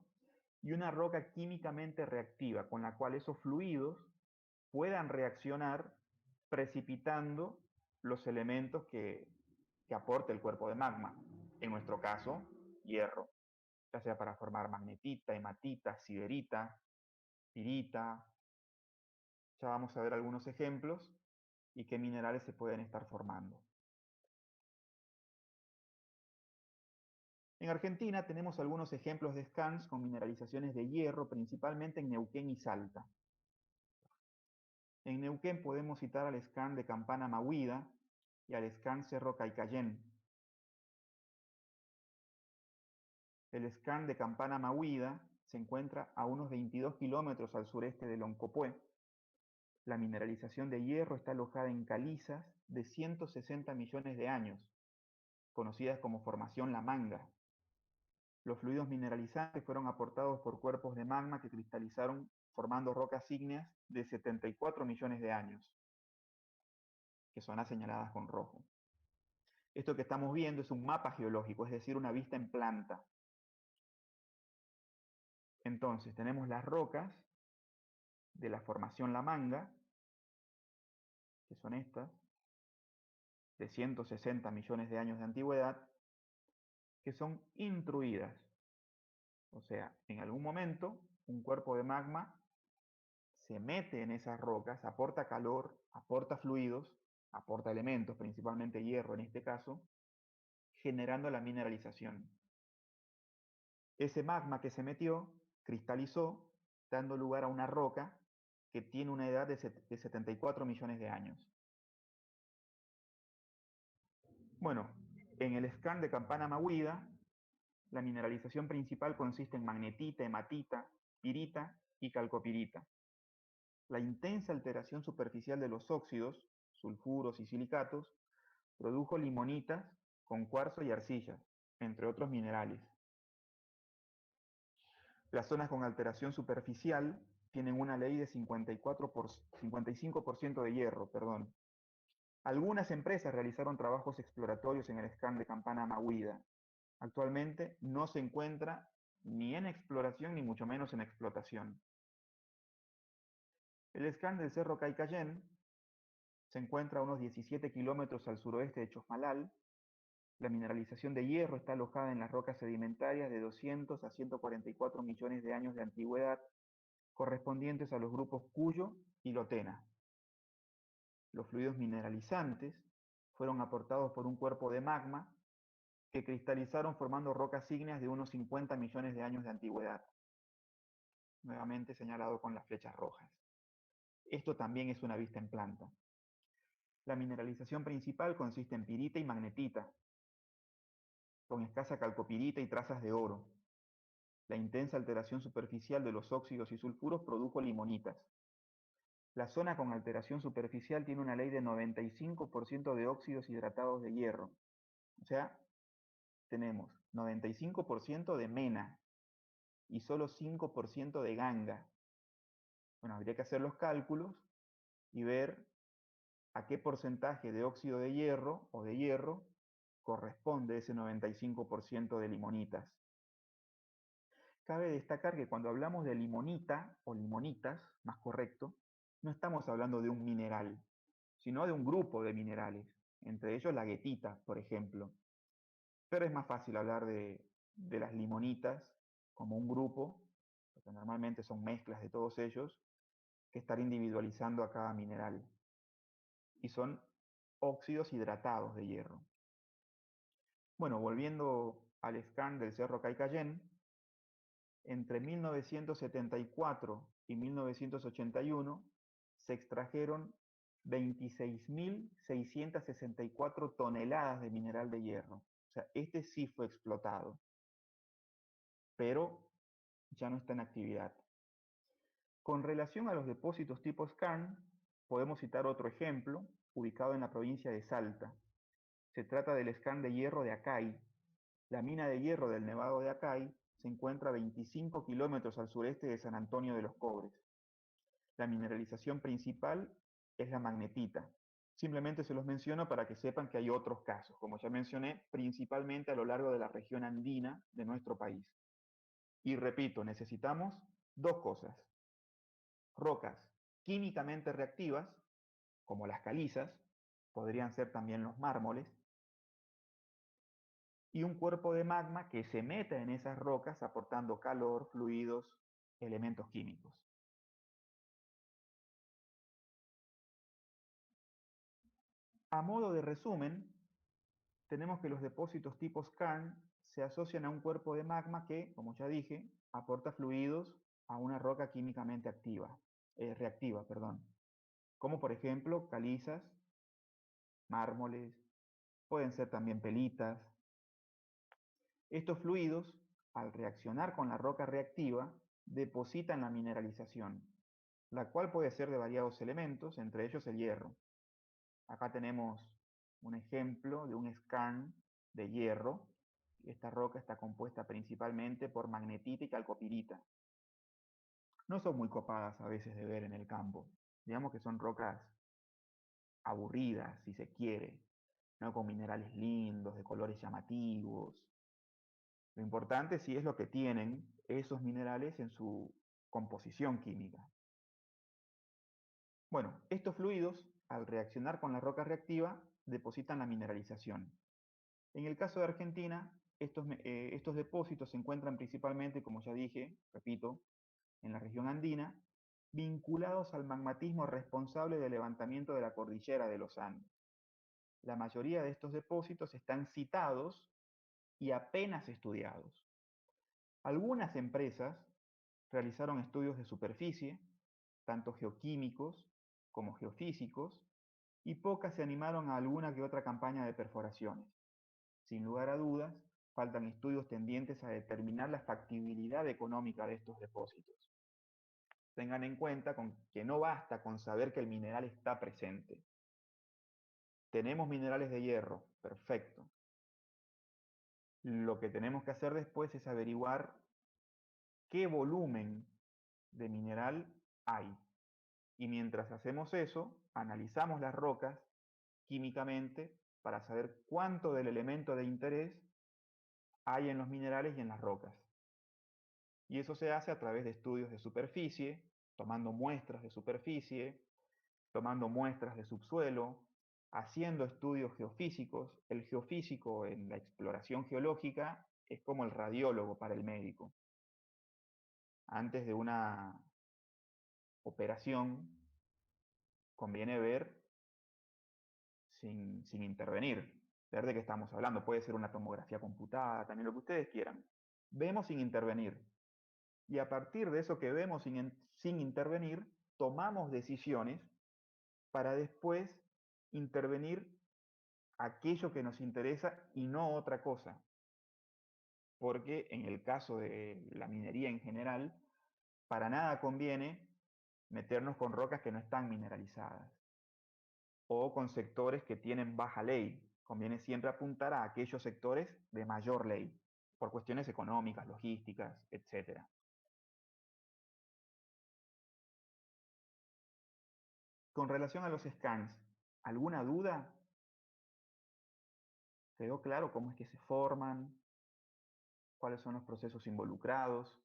y una roca químicamente reactiva, con la cual esos fluidos puedan reaccionar precipitando los elementos que aporta el cuerpo de magma. En nuestro caso, hierro, ya sea para formar magnetita, hematita, siderita, pirita. Ya vamos a ver algunos ejemplos y qué minerales se pueden estar formando. En Argentina tenemos algunos ejemplos de skarns con mineralizaciones de hierro, principalmente en Neuquén y Salta. En Neuquén podemos citar al skarn de Campana Mahuida y al skarn Cerro Caicayén. El skarn de Campana Mahuida se encuentra a unos 22 kilómetros al sureste de Loncopué. La mineralización de hierro está alojada en calizas de 160 millones de años, conocidas como formación La Manga. Los fluidos mineralizantes fueron aportados por cuerpos de magma que cristalizaron formando rocas ígneas de 74 millones de años, que son las señaladas con rojo. Esto que estamos viendo es un mapa geológico, es decir, una vista en planta. Entonces, tenemos las rocas de la formación La Manga, que son estas, de 160 millones de años de antigüedad, que son intruidas. O sea, en algún momento, un cuerpo de magma se mete en esas rocas, aporta calor, aporta fluidos, aporta elementos, principalmente hierro en este caso, generando la mineralización. Ese magma que se metió cristalizó, dando lugar a una roca que tiene una edad de 74 millones de años. Bueno, en el skarn de Campana Mahuida, la mineralización principal consiste en magnetita, hematita, pirita y calcopirita. La intensa alteración superficial de los óxidos, sulfuros y silicatos, produjo limonitas con cuarzo y arcilla, entre otros minerales. Las zonas con alteración superficial tienen una ley de 55% de hierro. Algunas empresas realizaron trabajos exploratorios en el skarn de Campana Mahuida. Actualmente no se encuentra ni en exploración ni mucho menos en explotación. El skarn del Cerro Caicayén se encuentra a unos 17 kilómetros al suroeste de Chosmalal. La mineralización de hierro está alojada en las rocas sedimentarias de 200 a 144 millones de años de antigüedad, correspondientes a los grupos Cuyo y Lotena. Los fluidos mineralizantes fueron aportados por un cuerpo de magma que cristalizaron formando rocas ígneas de unos 50 millones de años de antigüedad, nuevamente señalado con las flechas rojas. Esto también es una vista en planta. La mineralización principal consiste en pirita y magnetita, con escasa calcopirita y trazas de oro. La intensa alteración superficial de los óxidos y sulfuros produjo limonitas. La zona con alteración superficial tiene una ley de 95% de óxidos hidratados de hierro. O sea, tenemos 95% de mena y solo 5% de ganga. Bueno, habría que hacer los cálculos y ver a qué porcentaje de óxido de hierro o de hierro corresponde ese 95% de limonitas. Cabe destacar que cuando hablamos de limonita o limonitas, más correcto, no estamos hablando de un mineral, sino de un grupo de minerales, entre ellos la guetita, por ejemplo. Pero es más fácil hablar de las limonitas como un grupo, porque normalmente son mezclas de todos ellos, que estar individualizando a cada mineral. Y son óxidos hidratados de hierro. Bueno, volviendo al skarn del Cerro Caicayén, entre 1974 y 1981 se extrajeron 26.664 toneladas de mineral de hierro. O sea, este sí fue explotado, pero ya no está en actividad. Con relación a los depósitos tipo skarn, podemos citar otro ejemplo, ubicado en la provincia de Salta. Se trata del skarn de hierro de Acay. La mina de hierro del Nevado de Acay se encuentra a 25 kilómetros al sureste de San Antonio de los Cobres. La mineralización principal es la magnetita. Simplemente se los menciono para que sepan que hay otros casos, como ya mencioné, principalmente a lo largo de la región andina de nuestro país. Y repito, necesitamos dos cosas. Rocas químicamente reactivas, como las calizas, podrían ser también los mármoles, y un cuerpo de magma que se meta en esas rocas aportando calor, fluidos, elementos químicos. A modo de resumen, tenemos que los depósitos tipo skarn se asocian a un cuerpo de magma que, como ya dije, aporta fluidos a una roca químicamente reactiva, como por ejemplo calizas, mármoles, pueden ser también pelitas. Estos fluidos, al reaccionar con la roca reactiva, depositan la mineralización, la cual puede ser de variados elementos, entre ellos el hierro. Acá tenemos un ejemplo de un skarn de hierro. Esta roca está compuesta principalmente por magnetita y calcopirita. No son muy copadas a veces de ver en el campo. Digamos que son rocas aburridas, si se quiere, no con minerales lindos, de colores llamativos. Lo importante sí es lo que tienen esos minerales en su composición química. Bueno, estos fluidos, al reaccionar con la roca reactiva, depositan la mineralización. En el caso de Argentina, estos depósitos se encuentran principalmente, como ya dije, repito, en la región andina, vinculados al magmatismo responsable del levantamiento de la cordillera de los Andes. La mayoría de estos depósitos están citados y apenas estudiados. Algunas empresas realizaron estudios de superficie, tanto geoquímicos como geofísicos, y pocas se animaron a alguna que otra campaña de perforaciones. Sin lugar a dudas, faltan estudios tendientes a determinar la factibilidad económica de estos depósitos. Tengan en cuenta que no basta con saber que el mineral está presente. Tenemos minerales de hierro, perfecto. Lo que tenemos que hacer después es averiguar qué volumen de mineral hay. Y mientras hacemos eso, analizamos las rocas químicamente para saber cuánto del elemento de interés hay en los minerales y en las rocas. Y eso se hace a través de estudios de superficie, tomando muestras de superficie, tomando muestras de subsuelo, haciendo estudios geofísicos. El geofísico en la exploración geológica es como el radiólogo para el médico. Antes de una operación, conviene ver sin intervenir, ver de qué estamos hablando. Puede ser una tomografía computada, también lo que ustedes quieran. Vemos sin intervenir. Y a partir de eso que vemos sin intervenir, tomamos decisiones para después intervenir aquello que nos interesa y no otra cosa. Porque en el caso de la minería en general, para nada conviene meternos con rocas que no están mineralizadas o con sectores que tienen baja ley. Conviene siempre apuntar a aquellos sectores de mayor ley, por cuestiones económicas, logísticas, etc. Con relación a los scans, ¿alguna duda? ¿Quedó claro cómo es que se forman? ¿Cuáles son los procesos involucrados?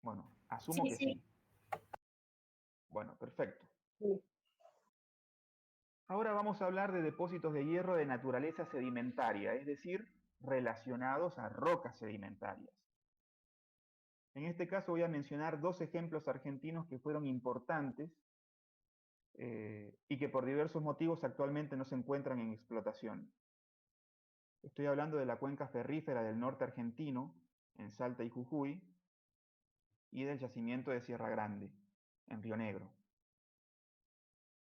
Bueno, asumo que sí. Bueno, perfecto. Sí. Ahora vamos a hablar de depósitos de hierro de naturaleza sedimentaria, es decir, relacionados a rocas sedimentarias. En este caso voy a mencionar dos ejemplos argentinos que fueron importantes y que por diversos motivos actualmente no se encuentran en explotación. Estoy hablando de la cuenca ferrífera del norte argentino, en Salta y Jujuy, y del yacimiento de Sierra Grande, en Río Negro.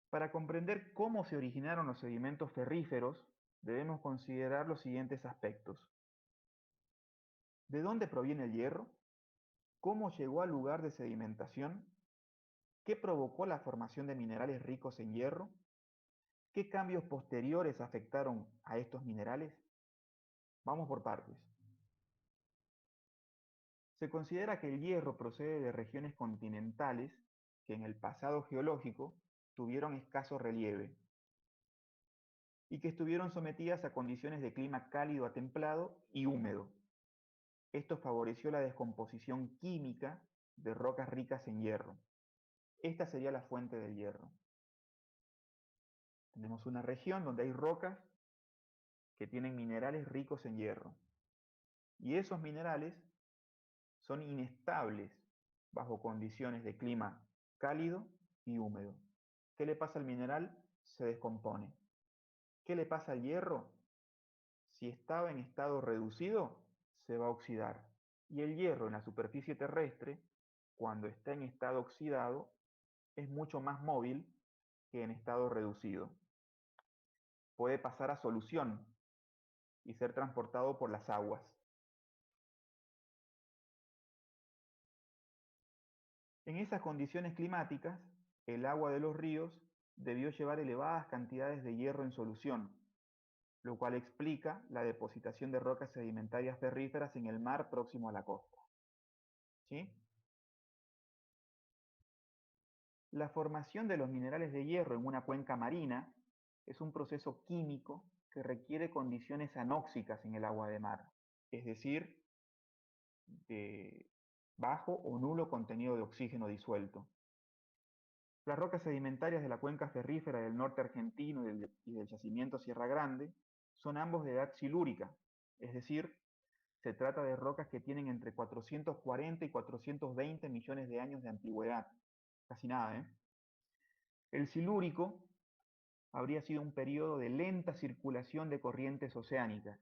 Para comprender cómo se originaron los sedimentos ferríferos, debemos considerar los siguientes aspectos. ¿De dónde proviene el hierro? ¿Cómo llegó al lugar de sedimentación? ¿Qué provocó la formación de minerales ricos en hierro? ¿Qué cambios posteriores afectaron a estos minerales? Vamos por partes. Se considera que el hierro procede de regiones continentales que en el pasado geológico tuvieron escaso relieve. y que estuvieron sometidas a condiciones de clima cálido a templado y húmedo. Esto favoreció la descomposición química de rocas ricas en hierro. Esta sería la fuente del hierro. Tenemos una región donde hay rocas que tienen minerales ricos en hierro. Y esos minerales son inestables bajo condiciones de clima cálido y húmedo. ¿Qué le pasa al mineral? Se descompone. ¿Qué le pasa al hierro? Si estaba en estado reducido, se va a oxidar. Y el hierro en la superficie terrestre, cuando está en estado oxidado, es mucho más móvil que en estado reducido. Puede pasar a solución y ser transportado por las aguas. En esas condiciones climáticas, el agua de los ríos debió llevar elevadas cantidades de hierro en solución, lo cual explica la depositación de rocas sedimentarias ferríferas en el mar próximo a la costa. ¿Sí? La formación de los minerales de hierro en una cuenca marina es un proceso químico que requiere condiciones anóxicas en el agua de mar, es decir, de bajo o nulo contenido de oxígeno disuelto. Las rocas sedimentarias de la cuenca ferrífera del norte argentino y del yacimiento Sierra Grande son ambos de edad silúrica, es decir, se trata de rocas que tienen entre 440 y 420 millones de años de antigüedad. Casi nada, ¿eh? El silúrico habría sido un periodo de lenta circulación de corrientes oceánicas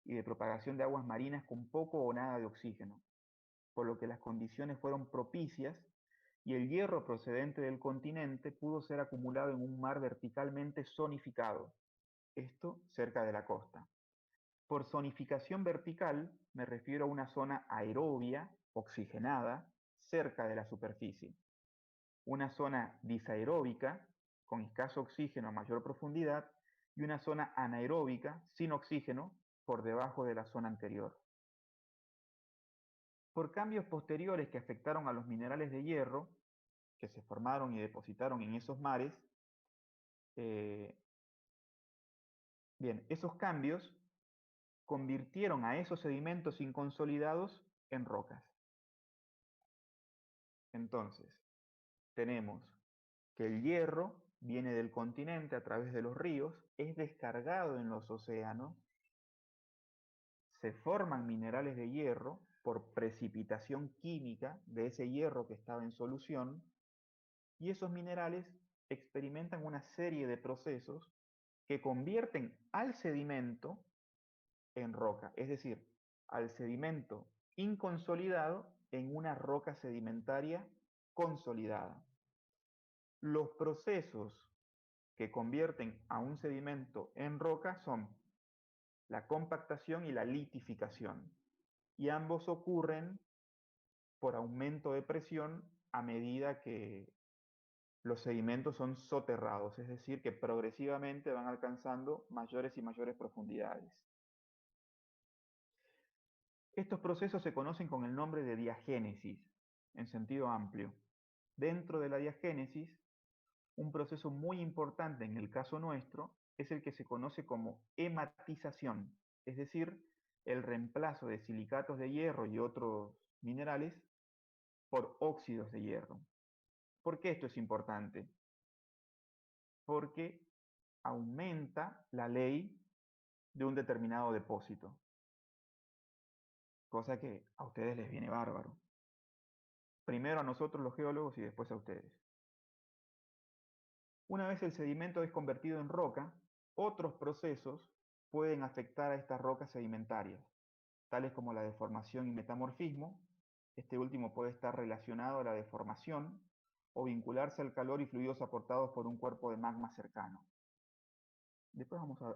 y de propagación de aguas marinas con poco o nada de oxígeno, por lo que las condiciones fueron propicias y el hierro procedente del continente pudo ser acumulado en un mar verticalmente zonificado, esto cerca de la costa. Por zonificación vertical me refiero a una zona aerobia, oxigenada, cerca de la superficie. Una zona disaeróbica, con escaso oxígeno a mayor profundidad, y una zona anaeróbica, sin oxígeno, por debajo de la zona anterior. Por cambios posteriores que afectaron a los minerales de hierro, que se formaron y depositaron en esos mares, esos cambios convirtieron a esos sedimentos inconsolidados en rocas. Entonces, tenemos que el hierro viene del continente a través de los ríos, es descargado en los océanos, se forman minerales de hierro por precipitación química de ese hierro que estaba en solución, y esos minerales experimentan una serie de procesos que convierten al sedimento en roca, es decir, al sedimento inconsolidado en una roca sedimentaria consolidada. Los procesos que convierten a un sedimento en roca son la compactación y la litificación, y ambos ocurren por aumento de presión a medida que los sedimentos son soterrados, es decir, que progresivamente van alcanzando mayores y mayores profundidades. Estos procesos se conocen con el nombre de diagénesis, en sentido amplio. Dentro de la diagénesis, un proceso muy importante en el caso nuestro es el que se conoce como hematización, es decir, el reemplazo de silicatos de hierro y otros minerales por óxidos de hierro. ¿Por qué esto es importante? Porque aumenta la ley de un determinado depósito, cosa que a ustedes les viene bárbaro. Primero a nosotros los geólogos y después a ustedes. Una vez el sedimento es convertido en roca, otros procesos pueden afectar a estas rocas sedimentarias, tales como la deformación y metamorfismo. Este último puede estar relacionado a la deformación o vincularse al calor y fluidos aportados por un cuerpo de magma cercano. Después vamos a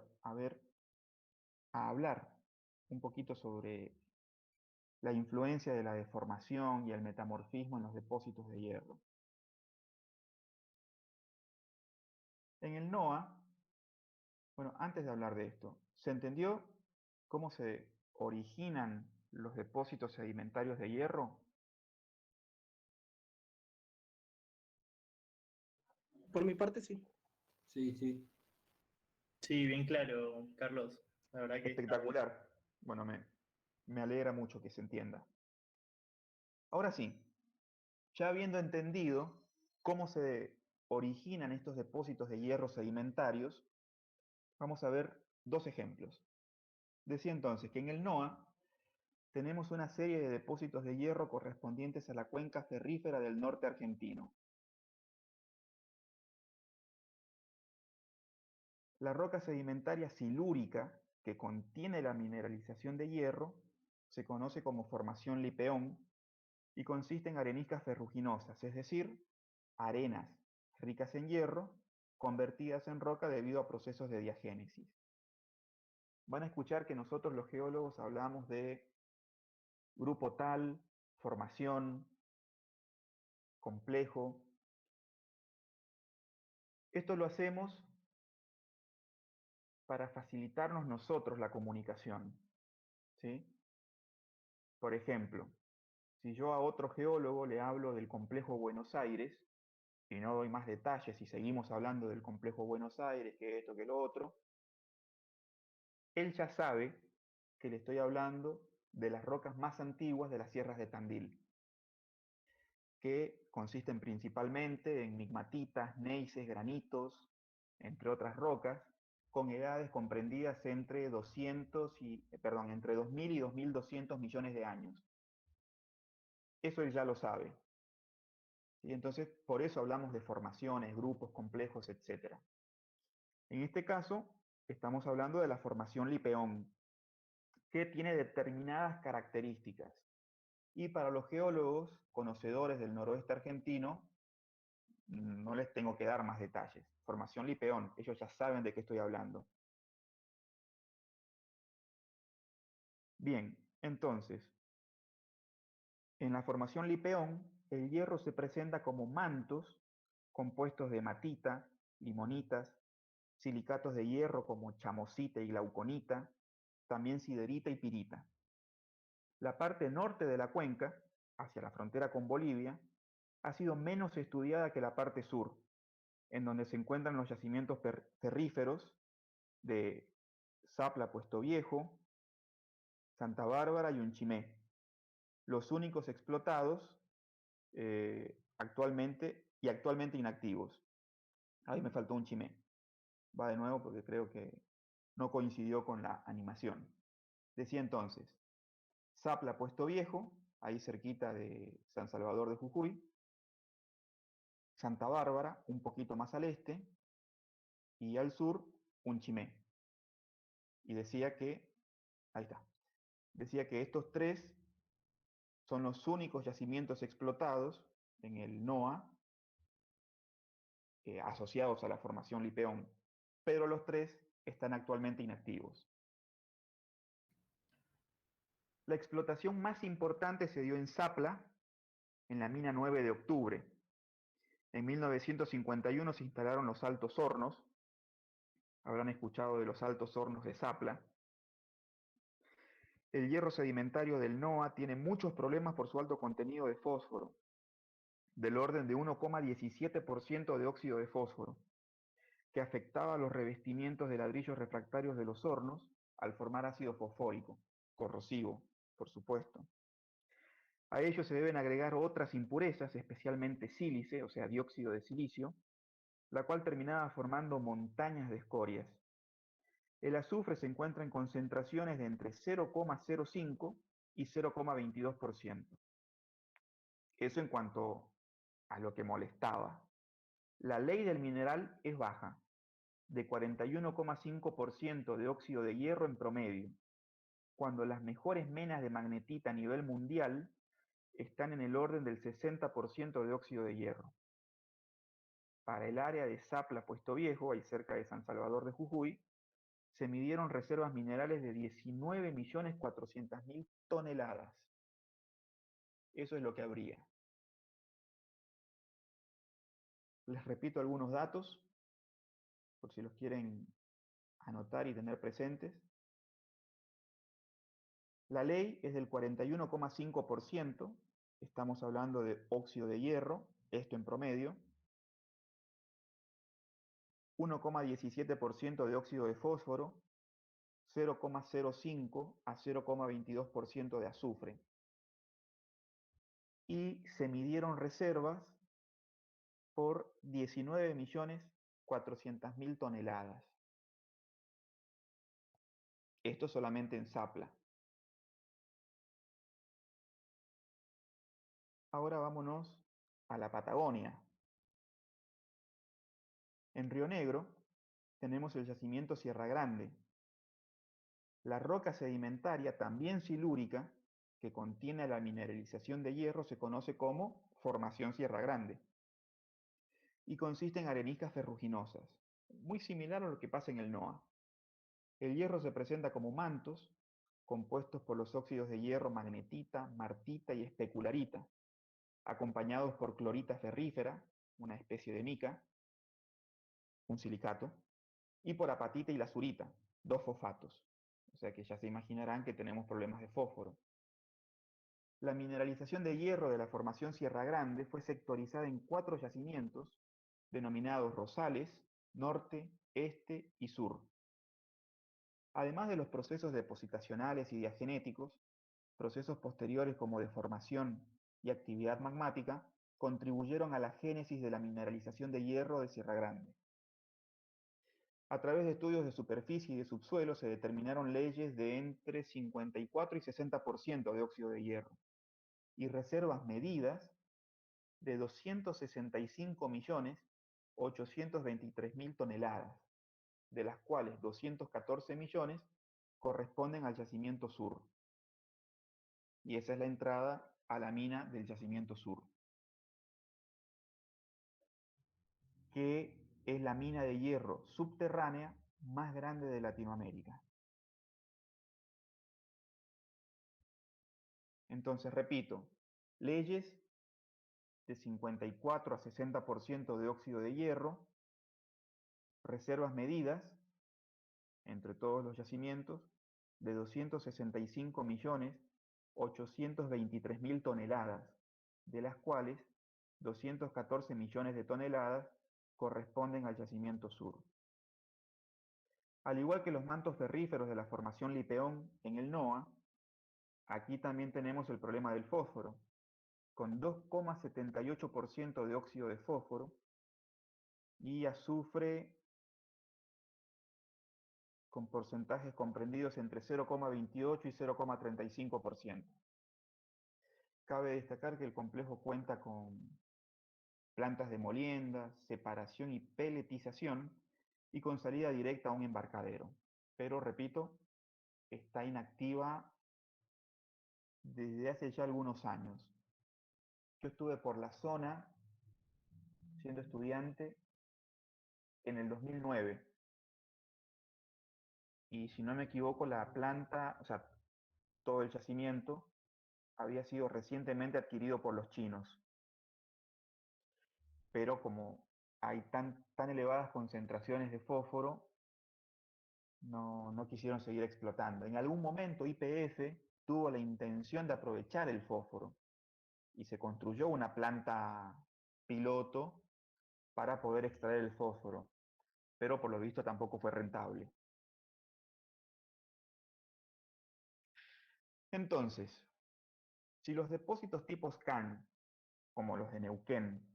hablar un poquito sobre la influencia de la deformación y el metamorfismo en los depósitos de hierro. En el NOAA, bueno, antes de hablar de esto, ¿se entendió cómo se originan los depósitos sedimentarios de hierro? Por mi parte, sí. Sí, sí. Sí, bien claro, Carlos. La verdad que está bueno. Espectacular. Bueno, me alegra mucho que se entienda. Ahora sí, ya habiendo entendido cómo se originan estos depósitos de hierro sedimentarios, vamos a ver dos ejemplos. Decía entonces que en el NOA tenemos una serie de depósitos de hierro correspondientes a la cuenca ferrífera del norte argentino. La roca sedimentaria silúrica, que contiene la mineralización de hierro, se conoce como formación Lipeón y consiste en areniscas ferruginosas, es decir, arenas ricas en hierro convertidas en roca debido a procesos de diagénesis. Van a escuchar que nosotros los geólogos hablamos de grupo tal, formación, complejo. Esto lo hacemos para facilitarnos nosotros la comunicación, ¿sí? Por ejemplo, si yo a otro geólogo le hablo del complejo Buenos Aires y no doy más detalles y seguimos hablando del complejo Buenos Aires, que esto, que lo otro, él ya sabe que le estoy hablando de las rocas más antiguas de las sierras de Tandil, que consisten principalmente en migmatitas, neises, granitos, entre otras rocas, con edades comprendidas entre 2000 y 2200 millones de años. Eso él ya lo sabe. Y entonces, por eso hablamos de formaciones, grupos complejos, etc. En este caso, estamos hablando de la formación Lipeón, que tiene determinadas características. Y para los geólogos conocedores del noroeste argentino, no les tengo que dar más detalles. Formación Lipeón, ellos ya saben de qué estoy hablando. Bien, entonces, en la formación Lipeón, el hierro se presenta como mantos compuestos de hematita, limonitas, silicatos de hierro como chamosita y glauconita, también siderita y pirita. La parte norte de la cuenca, hacia la frontera con Bolivia, ha sido menos estudiada que la parte sur, en donde se encuentran los yacimientos ferríferos de Zapla Puesto Viejo, Santa Bárbara y Unchimé, los únicos explotados actualmente inactivos. Ahí me faltó Unchimé. Va de nuevo porque creo que no coincidió con la animación. Decía entonces, Zapla Puesto Viejo, ahí cerquita de San Salvador de Jujuy, Santa Bárbara, un poquito más al este, y al sur, Unchimé. Y decía que, ahí está, decía que estos tres son los únicos yacimientos explotados en el NOA asociados a la formación Lipeón, pero los tres están actualmente inactivos. La explotación más importante se dio en Zapla, en la mina 9 de octubre. En 1951 se instalaron los Altos Hornos. Habrán escuchado de los Altos Hornos de Zapla. El hierro sedimentario del NOA tiene muchos problemas por su alto contenido de fósforo, del orden de 1,17% de óxido de fósforo, que afectaba a los revestimientos de ladrillos refractarios de los hornos al formar ácido fosfórico, corrosivo, por supuesto. A ello se deben agregar otras impurezas, especialmente sílice, o sea, dióxido de silicio, la cual terminaba formando montañas de escorias. El azufre se encuentra en concentraciones de entre 0,05 y 0,22%. Eso en cuanto a lo que molestaba. La ley del mineral es baja, de 41,5% de óxido de hierro en promedio, cuando las mejores menas de magnetita a nivel mundial están en el orden del 60% de óxido de hierro. Para el área de Zapla Puesto Viejo, ahí cerca de San Salvador de Jujuy, se midieron reservas minerales de 19.400.000 toneladas. Eso es lo que habría. Les repito algunos datos, por si los quieren anotar y tener presentes. La ley es del 41,5%, estamos hablando de óxido de hierro, esto en promedio. 1,17% de óxido de fósforo, 0,05 a 0,22% de azufre. Y se midieron reservas por 19.400.000 toneladas. Esto solamente en Zapla. Ahora vámonos a la Patagonia. En Río Negro tenemos el yacimiento Sierra Grande. La roca sedimentaria, también silúrica, que contiene la mineralización de hierro, se conoce como Formación Sierra Grande y consiste en areniscas ferruginosas, muy similar a lo que pasa en el NOA. El hierro se presenta como mantos compuestos por los óxidos de hierro magnetita, martita y especularita, acompañados por clorita ferrífera, una especie de mica, un silicato, y por apatita y lazurita, dos fosfatos. O sea que ya se imaginarán que tenemos problemas de fósforo. La mineralización de hierro de la formación Sierra Grande fue sectorizada en 4 yacimientos, denominados Rosales, Norte, Este y Sur. Además de los procesos depositacionales y diagenéticos, procesos posteriores como deformación y actividad magmática contribuyeron a la génesis de la mineralización de hierro de Sierra Grande. A través de estudios de superficie y de subsuelo se determinaron leyes de entre 54 y 60% de óxido de hierro y reservas medidas de 265.823.000 toneladas, de las cuales 214 millones corresponden al yacimiento sur. Y esa es la entrada a la mina del yacimiento sur, que es la mina de hierro subterránea más grande de Latinoamérica. Entonces, repito, leyes de 54 a 60% de óxido de hierro, reservas medidas entre todos los yacimientos de 265.823.000 toneladas, de las cuales 214 millones de toneladas corresponden al yacimiento sur. Al igual que los mantos ferríferos de la formación Lipeón en el NOA, aquí también tenemos el problema del fósforo, con 2,78% de óxido de fósforo y azufre con porcentajes comprendidos entre 0,28 y 0,35%. Cabe destacar que el complejo cuenta con plantas de molienda, separación y peletización y con salida directa a un embarcadero. Pero, repito, está inactiva desde hace ya algunos años. Yo estuve por la zona, siendo estudiante, en el 2009. Y si no me equivoco, la planta, o sea, todo el yacimiento, había sido recientemente adquirido por los chinos. Pero como hay tan elevadas concentraciones de fósforo, no quisieron seguir explotando. En algún momento YPF tuvo la intención de aprovechar el fósforo y se construyó una planta piloto para poder extraer el fósforo, pero por lo visto tampoco fue rentable. Entonces, si los depósitos tipo Skarn, como los de Neuquén,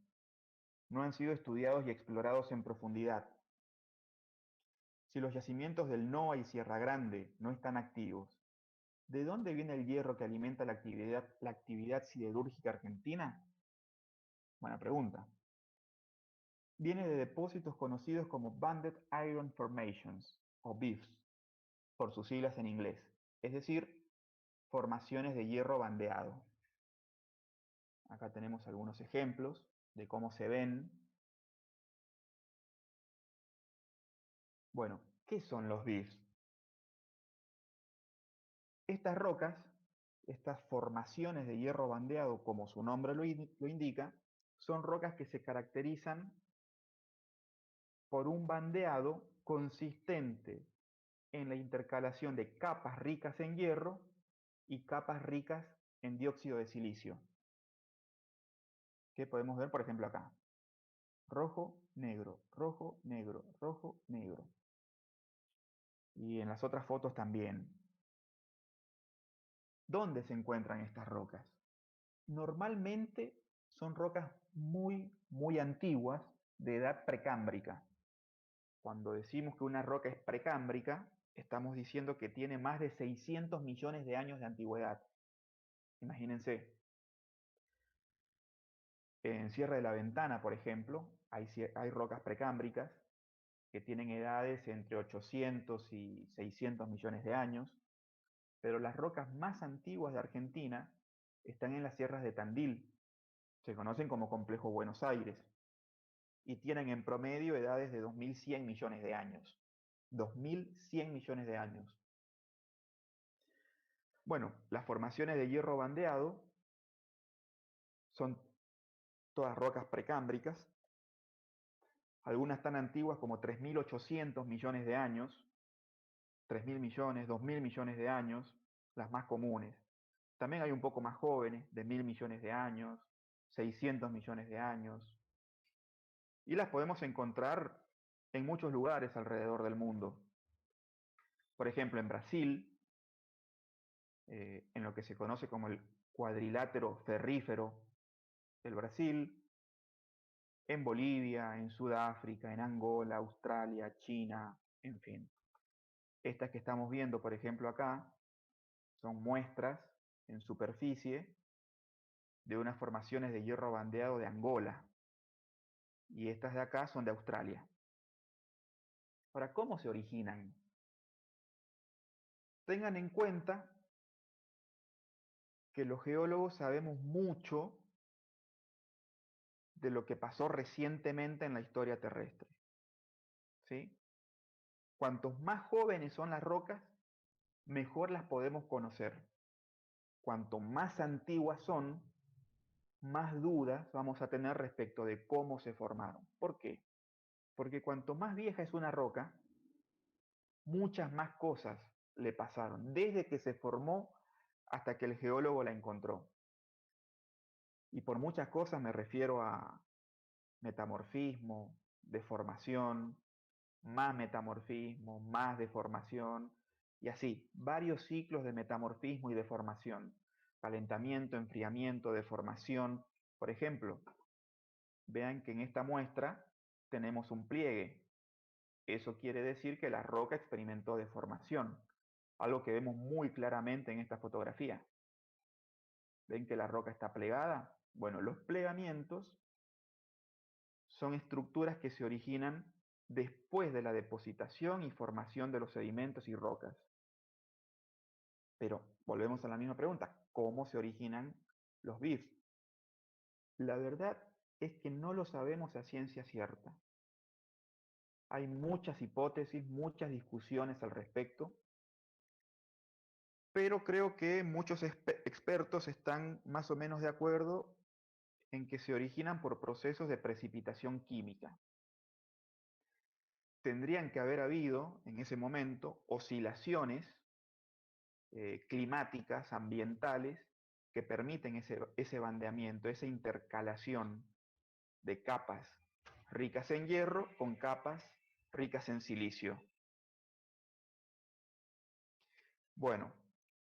no han sido estudiados y explorados en profundidad, si los yacimientos del NOA y Sierra Grande no están activos, ¿de dónde viene el hierro que alimenta la actividad siderúrgica argentina? Buena pregunta. Viene de depósitos conocidos como Banded Iron Formations, o BIFs, por sus siglas en inglés, es decir, formaciones de hierro bandeado. Acá tenemos algunos ejemplos de cómo se ven. Bueno, ¿qué son los BIFs? Estas rocas, estas formaciones de hierro bandeado, como su nombre lo indica, son rocas que se caracterizan por un bandeado consistente en la intercalación de capas ricas en hierro y capas ricas en dióxido de silicio, que podemos ver, por ejemplo, acá. rojo, negro, rojo, negro, rojo, negro. Y en las otras fotos también. ¿Dónde se encuentran estas rocas? Normalmente son rocas muy antiguas de edad precámbrica. Cuando decimos que una roca es precámbrica, estamos diciendo que tiene más de 600 millones de años de antigüedad. Imagínense. En Sierra de la Ventana, por ejemplo, hay rocas precámbricas que tienen edades entre 800 y 600 millones de años, pero las rocas más antiguas de Argentina están en las sierras de Tandil, se conocen como Complejo Buenos Aires, y tienen en promedio edades de 2100 millones de años. 2100 millones de años. Bueno, las formaciones de hierro bandeado son todas rocas precámbricas, algunas tan antiguas como 3800 millones de años, 3000 millones, 2000 millones de años, las más comunes. También hay un poco más jóvenes, de 1000 millones de años, 600 millones de años. Y las podemos encontrar en muchos lugares alrededor del mundo. Por ejemplo, en Brasil, en lo que se conoce como el cuadrilátero ferrífero del Brasil, en Bolivia, en Sudáfrica, en Angola, Australia, China, en fin. Estas que estamos viendo, por ejemplo, acá, son muestras en superficie de unas formaciones de hierro bandeado de Angola. Y estas de acá son de Australia. Ahora, ¿cómo se originan? Tengan en cuenta que los geólogos sabemos mucho de lo que pasó recientemente en la historia terrestre. ¿Sí? Cuantos más jóvenes son las rocas, mejor las podemos conocer. Cuanto más antiguas son, más dudas vamos a tener respecto de cómo se formaron. ¿Por qué? Porque cuanto más vieja es una roca, muchas más cosas le pasaron, desde que se formó hasta que el geólogo la encontró. Y por muchas cosas me refiero a metamorfismo, deformación, más deformación, y así, varios ciclos de metamorfismo y deformación. Calentamiento, enfriamiento, deformación. Por ejemplo, vean que en esta muestra tenemos un pliegue. Eso quiere decir que la roca experimentó deformación, algo que vemos muy claramente en esta fotografía. ¿Ven que la roca está plegada? Bueno, los plegamientos son estructuras que se originan después de la depositación y formación de los sedimentos y rocas. Pero volvemos a la misma pregunta, ¿cómo se originan los BIFs? La verdad es que no lo sabemos a ciencia cierta. Hay muchas hipótesis, muchas discusiones al respecto, pero creo que muchos expertos están más o menos de acuerdo en que se originan por procesos de precipitación química. Tendrían que haber habido en ese momento oscilaciones climáticas, ambientales, que permiten ese bandeamiento, esa intercalación de capas ricas en hierro con capas ricas en silicio. Bueno,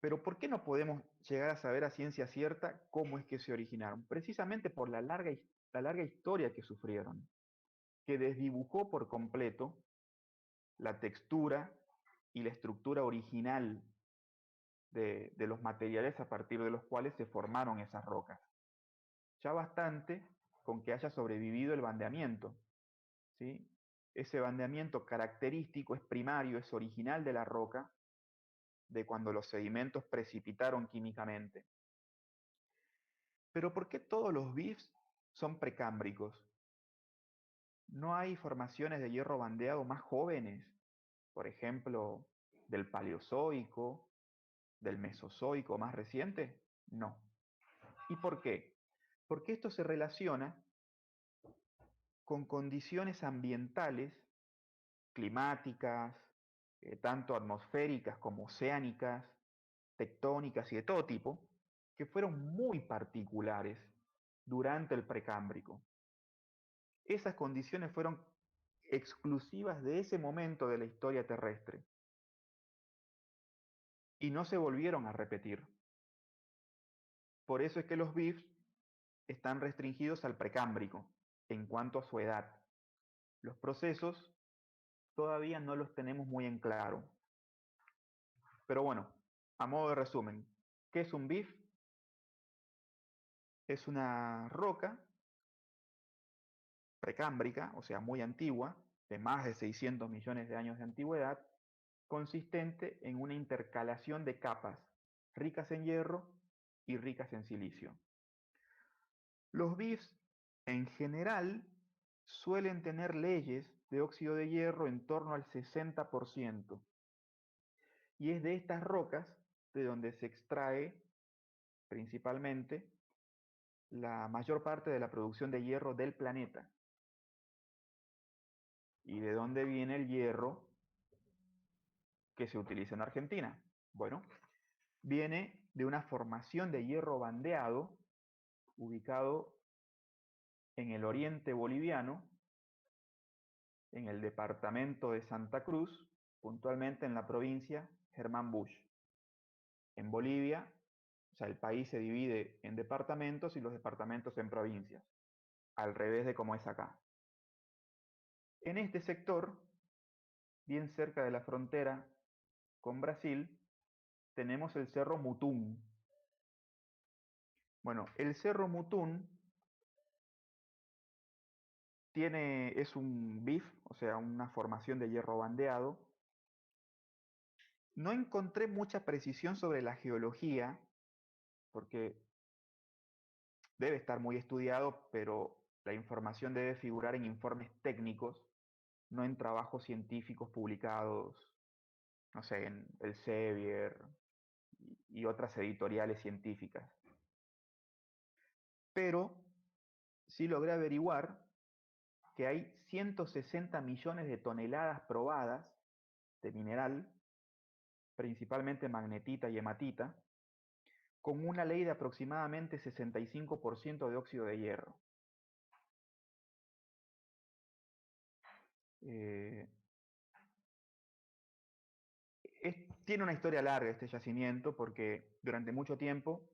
pero ¿por qué no podemos llegar a saber a ciencia cierta cómo es que se originaron? Precisamente por la larga historia que sufrieron, que desdibujó por completo la textura y la estructura original de los materiales a partir de los cuales se formaron esas rocas. Ya bastante con que haya sobrevivido el bandeamiento, ¿sí? Ese bandeamiento característico es primario, es original de la roca, de cuando los sedimentos precipitaron químicamente. Pero ¿por qué todos los BIFs son precámbricos? ¿No hay formaciones de hierro bandeado más jóvenes? Por ejemplo, del Paleozoico, del Mesozoico más reciente. No. ¿Y por qué? Porque esto se relaciona con condiciones ambientales, climáticas, tanto atmosféricas como oceánicas, tectónicas y de todo tipo, que fueron muy particulares durante el Precámbrico. esas condiciones fueron exclusivas de ese momento de la historia terrestre y no se volvieron a repetir. Por eso es que los beefs están restringidos al precámbrico en cuanto a su edad. Los procesos todavía no los tenemos muy en claro. Pero bueno, a modo de resumen, ¿qué es un beef? Es una roca precámbrica, o sea, muy antigua, de más de 600 millones de años de antigüedad, consistente en una intercalación de capas ricas en hierro y ricas en silicio. Los BIFs en general suelen tener leyes de óxido de hierro en torno al 60%. Y es de estas rocas de donde se extrae principalmente la mayor parte de la producción de hierro del planeta. ¿Y de dónde viene el hierro que se utiliza en Argentina? Bueno, viene de una formación de hierro bandeado ubicado en el oriente boliviano, en el departamento de Santa Cruz, puntualmente en la provincia Germán Busch. En Bolivia, o sea, el país se divide en departamentos y los departamentos en provincias, al revés de como es acá. En este sector, bien cerca de la frontera con Brasil, tenemos el Cerro Mutún. Bueno, el Cerro Mutún es un BIF, o sea, una formación de hierro bandeado. No encontré mucha precisión sobre la geología, porque debe estar muy estudiado, pero la información debe figurar en informes técnicos, no en trabajos científicos publicados, no sé, en el Sevier y otras editoriales científicas. Pero sí logré averiguar que hay 160 millones de toneladas probadas de mineral, principalmente magnetita y hematita, con una ley de aproximadamente 65% de óxido de hierro. Tiene una historia larga este yacimiento porque durante mucho tiempo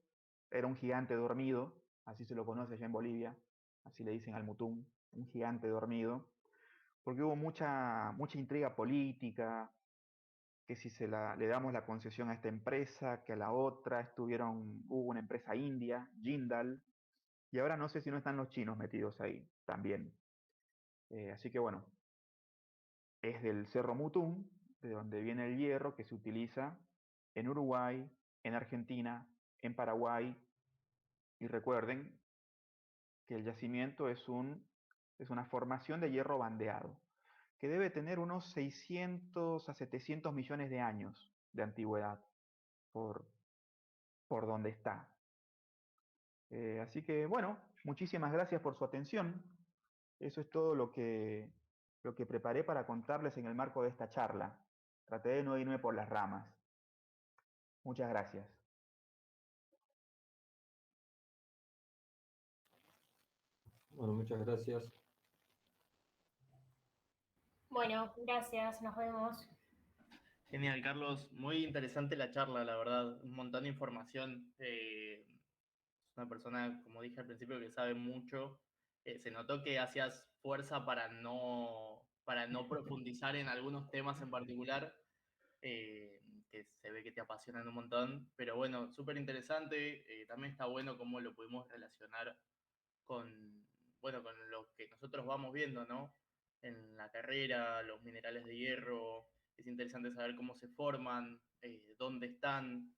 era un gigante dormido, así se lo conoce allá en Bolivia, así le dicen al Mutún, un gigante dormido, porque hubo mucha intriga política, que si le damos la concesión a esta empresa, que a la otra, hubo una empresa india, Jindal, y ahora no sé si no están los chinos metidos ahí también. Así que bueno, es del Cerro Mutún, de donde viene el hierro que se utiliza en Uruguay, en Argentina, en Paraguay. Y recuerden que el yacimiento es una formación de hierro bandeado, que debe tener unos 600 a 700 millones de años de antigüedad por donde está. Así que bueno, muchísimas gracias por su atención. Eso es todo lo que preparé para contarles en el marco de esta charla. Traté de no irme por las ramas. Muchas gracias. Bueno, muchas gracias. Bueno, gracias, nos vemos. Genial, Carlos. Muy interesante la charla, la verdad. Un montón de información. Es una persona, como dije al principio, que sabe mucho. Se notó que hacías fuerza para no profundizar en algunos temas en particular, que se ve que te apasionan un montón. Pero bueno, súper interesante. También está bueno cómo lo pudimos relacionar con, bueno, con lo que nosotros vamos viendo, ¿no? En la carrera, los minerales de hierro. Es interesante saber cómo se forman, dónde están.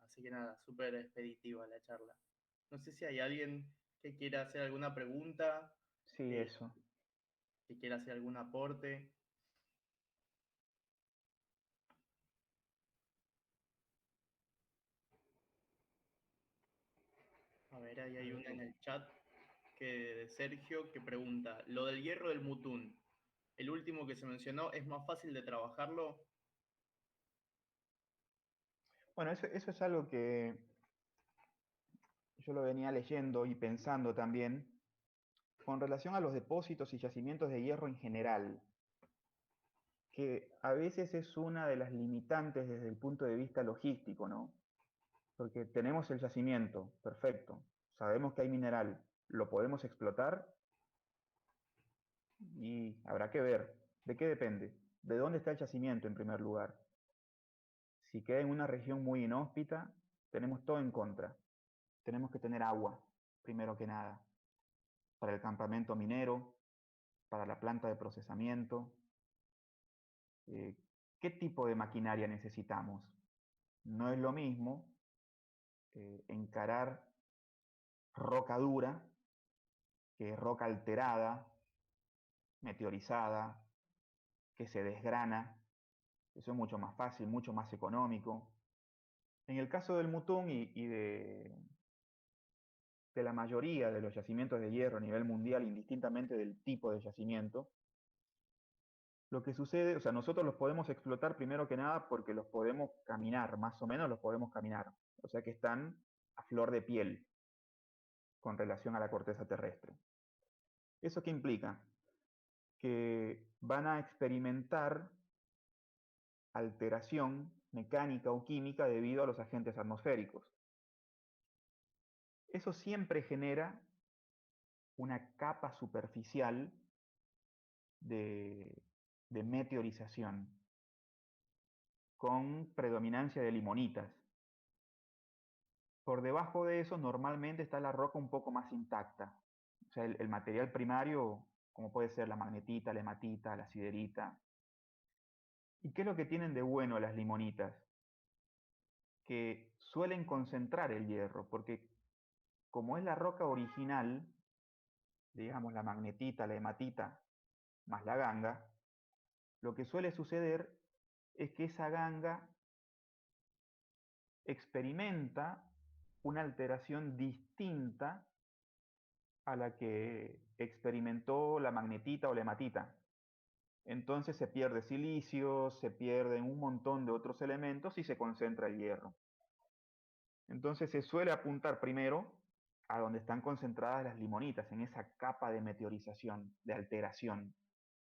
Así que nada, súper expeditiva la charla. No sé si hay alguien que quiera hacer alguna pregunta, Sí, eso. que quiera hacer algún aporte. A ver, ahí hay una en el chat de Sergio que pregunta, lo del hierro del Mutún, el último que se mencionó, ¿es más fácil de trabajarlo? Bueno, eso es algo que yo lo venía leyendo y pensando también, con relación a los depósitos y yacimientos de hierro en general, que a veces es una de las limitantes desde el punto de vista logístico, ¿no? Porque tenemos el yacimiento, perfecto, sabemos que hay mineral, lo podemos explotar y habrá que ver de qué depende, de dónde está el yacimiento en primer lugar. Si queda en una región muy inhóspita, tenemos todo en contra. Tenemos que tener agua, primero que nada, para el campamento minero, para la planta de procesamiento. ¿Qué tipo de maquinaria necesitamos? No es lo mismo encarar roca dura que roca alterada, meteorizada, que se desgrana. Eso es mucho más fácil, mucho más económico. En el caso del Mutún y de la mayoría de los yacimientos de hierro a nivel mundial, indistintamente del tipo de yacimiento, lo que sucede, o sea, nosotros los podemos explotar primero que nada porque los podemos caminar, más o menos los podemos caminar. O sea que están a flor de piel con relación a la corteza terrestre. ¿Eso qué implica? Que van a experimentar alteración mecánica o química debido a los agentes atmosféricos. Eso siempre genera una capa superficial de meteorización con predominancia de limonitas. Por debajo de eso normalmente está la roca un poco más intacta. O sea, el material primario, como puede ser la magnetita, la hematita, la siderita. ¿Y qué es lo que tienen de bueno las limonitas? Que suelen concentrar el hierro, porque como es la roca original, digamos la magnetita, la hematita, más la ganga, lo que suele suceder es que esa ganga experimenta una alteración distinta a la que experimentó la magnetita o la hematita. Entonces se pierde silicio, se pierden un montón de otros elementos y se concentra el hierro. Entonces se suele apuntar primero a donde están concentradas las limonitas, en esa capa de meteorización, de alteración.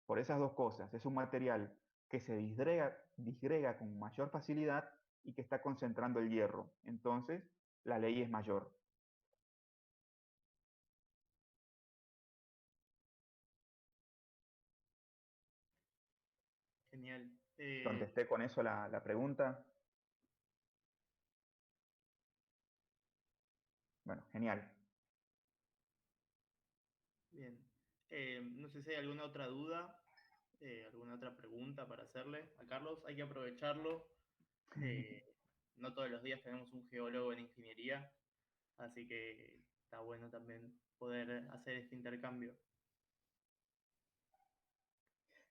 Por esas dos cosas, es un material que se disgrega con mayor facilidad y que está concentrando el hierro. Entonces, la ley es mayor. Genial. ¿Contesté con eso la pregunta? Bueno, genial. Bien. No sé si hay alguna otra duda, alguna otra pregunta para hacerle a Carlos. Hay que aprovecharlo. No todos los días tenemos un geólogo en ingeniería, así que está bueno también poder hacer este intercambio.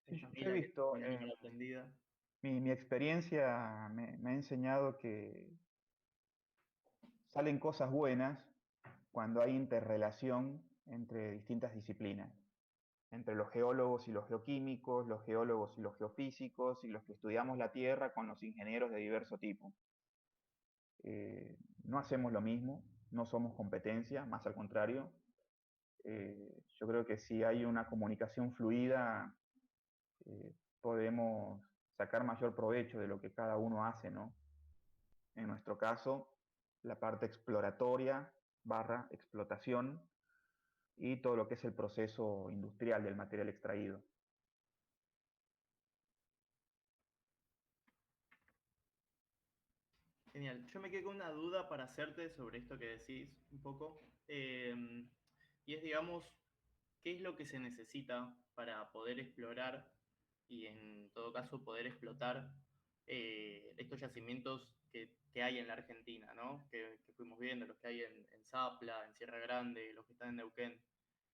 Sí, yo he Camila, que visto, tiene la cámara prendida. mi experiencia me ha enseñado que salen cosas buenas cuando hay interrelación entre distintas disciplinas, entre los geólogos y los geoquímicos, los geólogos y los geofísicos, y los que estudiamos la Tierra con los ingenieros de diverso tipo. No hacemos lo mismo, no somos competencia, más al contrario. Yo creo que si hay una comunicación fluida, podemos sacar mayor provecho de lo que cada uno hace, ¿no? En nuestro caso, la parte exploratoria barra explotación y todo lo que es el proceso industrial del material extraído. Genial. Yo me quedé con una duda para hacerte sobre esto que decís un poco. Y es, digamos, ¿qué es lo que se necesita para poder explorar y en todo caso poder explotar estos yacimientos que hay en la Argentina, ¿no? Que fuimos viendo, los que hay en Zapla, en Sierra Grande, los que están en Neuquén.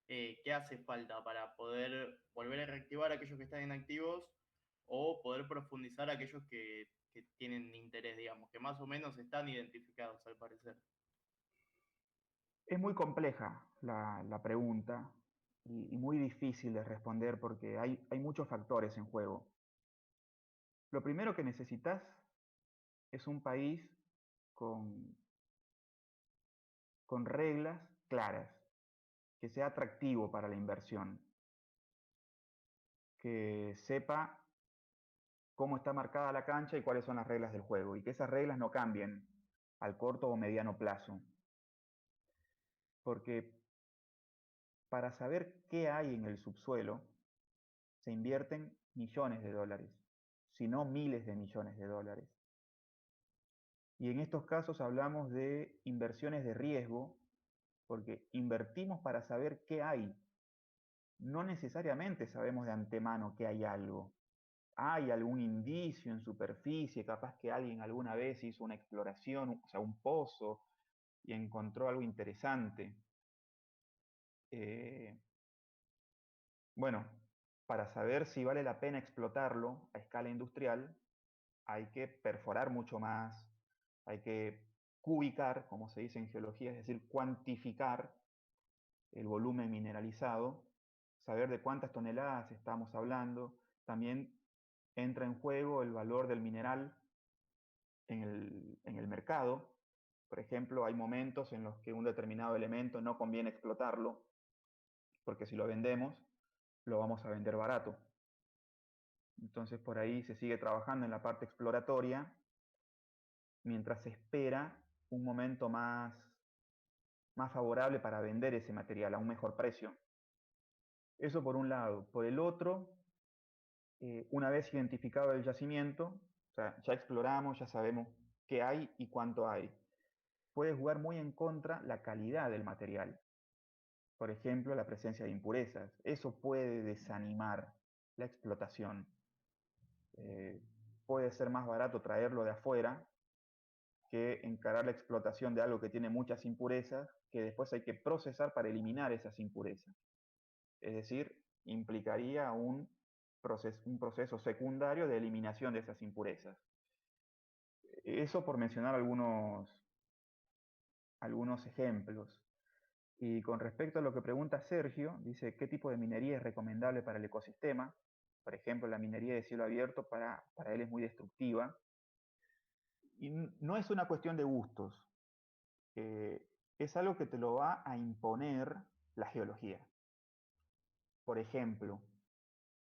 ¿Qué hace falta para poder volver a reactivar aquellos que están inactivos o poder profundizar aquellos que tienen interés, digamos, que más o menos están identificados al parecer? Es muy compleja la pregunta y muy difícil de responder porque hay muchos factores en juego. Lo primero que necesitas es un país con reglas claras, que sea atractivo para la inversión, que sepa cómo está marcada la cancha y cuáles son las reglas del juego, y que esas reglas no cambien al corto o mediano plazo. Porque para saber qué hay en el subsuelo, se invierten millones de dólares, si no miles de millones de dólares. Y en estos casos hablamos de inversiones de riesgo, porque invertimos para saber qué hay. No necesariamente sabemos de antemano que hay algo. Hay algún indicio en superficie, capaz que alguien alguna vez hizo una exploración, o sea, un pozo, y encontró algo interesante. Bueno, para saber si vale la pena explotarlo a escala industrial, hay que perforar mucho más, hay que cubicar, como se dice en geología, es decir, cuantificar el volumen mineralizado, saber de cuántas toneladas estamos hablando. También entra en juego el valor del mineral en el mercado. Por ejemplo, hay momentos en los que un determinado elemento no conviene explotarlo, porque si lo vendemos, lo vamos a vender barato. Entonces por ahí se sigue trabajando en la parte exploratoria, mientras se espera un momento más favorable para vender ese material a un mejor precio. Eso por un lado. Por el otro, una vez identificado el yacimiento, o sea, ya exploramos, ya sabemos qué hay y cuánto hay. Puede jugar muy en contra la calidad del material. Por ejemplo, la presencia de impurezas. Eso puede desanimar la explotación. Puede ser más barato traerlo de afuera que encarar la explotación de algo que tiene muchas impurezas, que después hay que procesar para eliminar esas impurezas. Es decir, implicaría un proceso secundario de eliminación de esas impurezas. Eso por mencionar algunos ejemplos. Y con respecto a lo que pregunta Sergio, dice qué tipo de minería es recomendable para el ecosistema. Por ejemplo, la minería de cielo abierto para él es muy destructiva. Y no es una cuestión de gustos, es algo que te lo va a imponer la geología. Por ejemplo,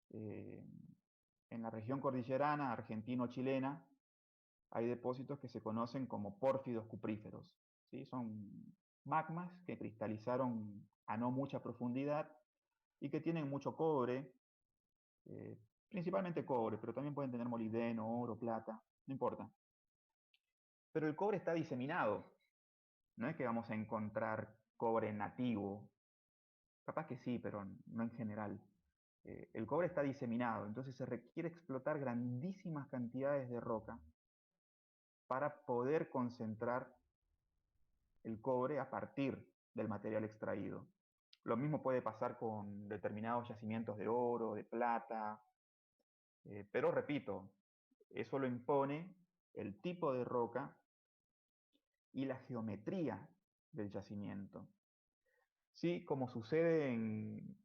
en la región cordillerana argentino-chilena hay depósitos que se conocen como pórfidos cupríferos, ¿sí? Son magmas que cristalizaron a no mucha profundidad y que tienen mucho cobre, principalmente cobre, pero también pueden tener molibdeno, oro, plata, no importa. Pero el cobre está diseminado, no es que vamos a encontrar cobre nativo, capaz que sí, pero no en general. El cobre está diseminado, entonces se requiere explotar grandísimas cantidades de roca para poder concentrar el cobre a partir del material extraído. Lo mismo puede pasar con determinados yacimientos de oro, de plata, pero repito, eso lo impone el tipo de roca y la geometría del yacimiento. Sí, como sucede en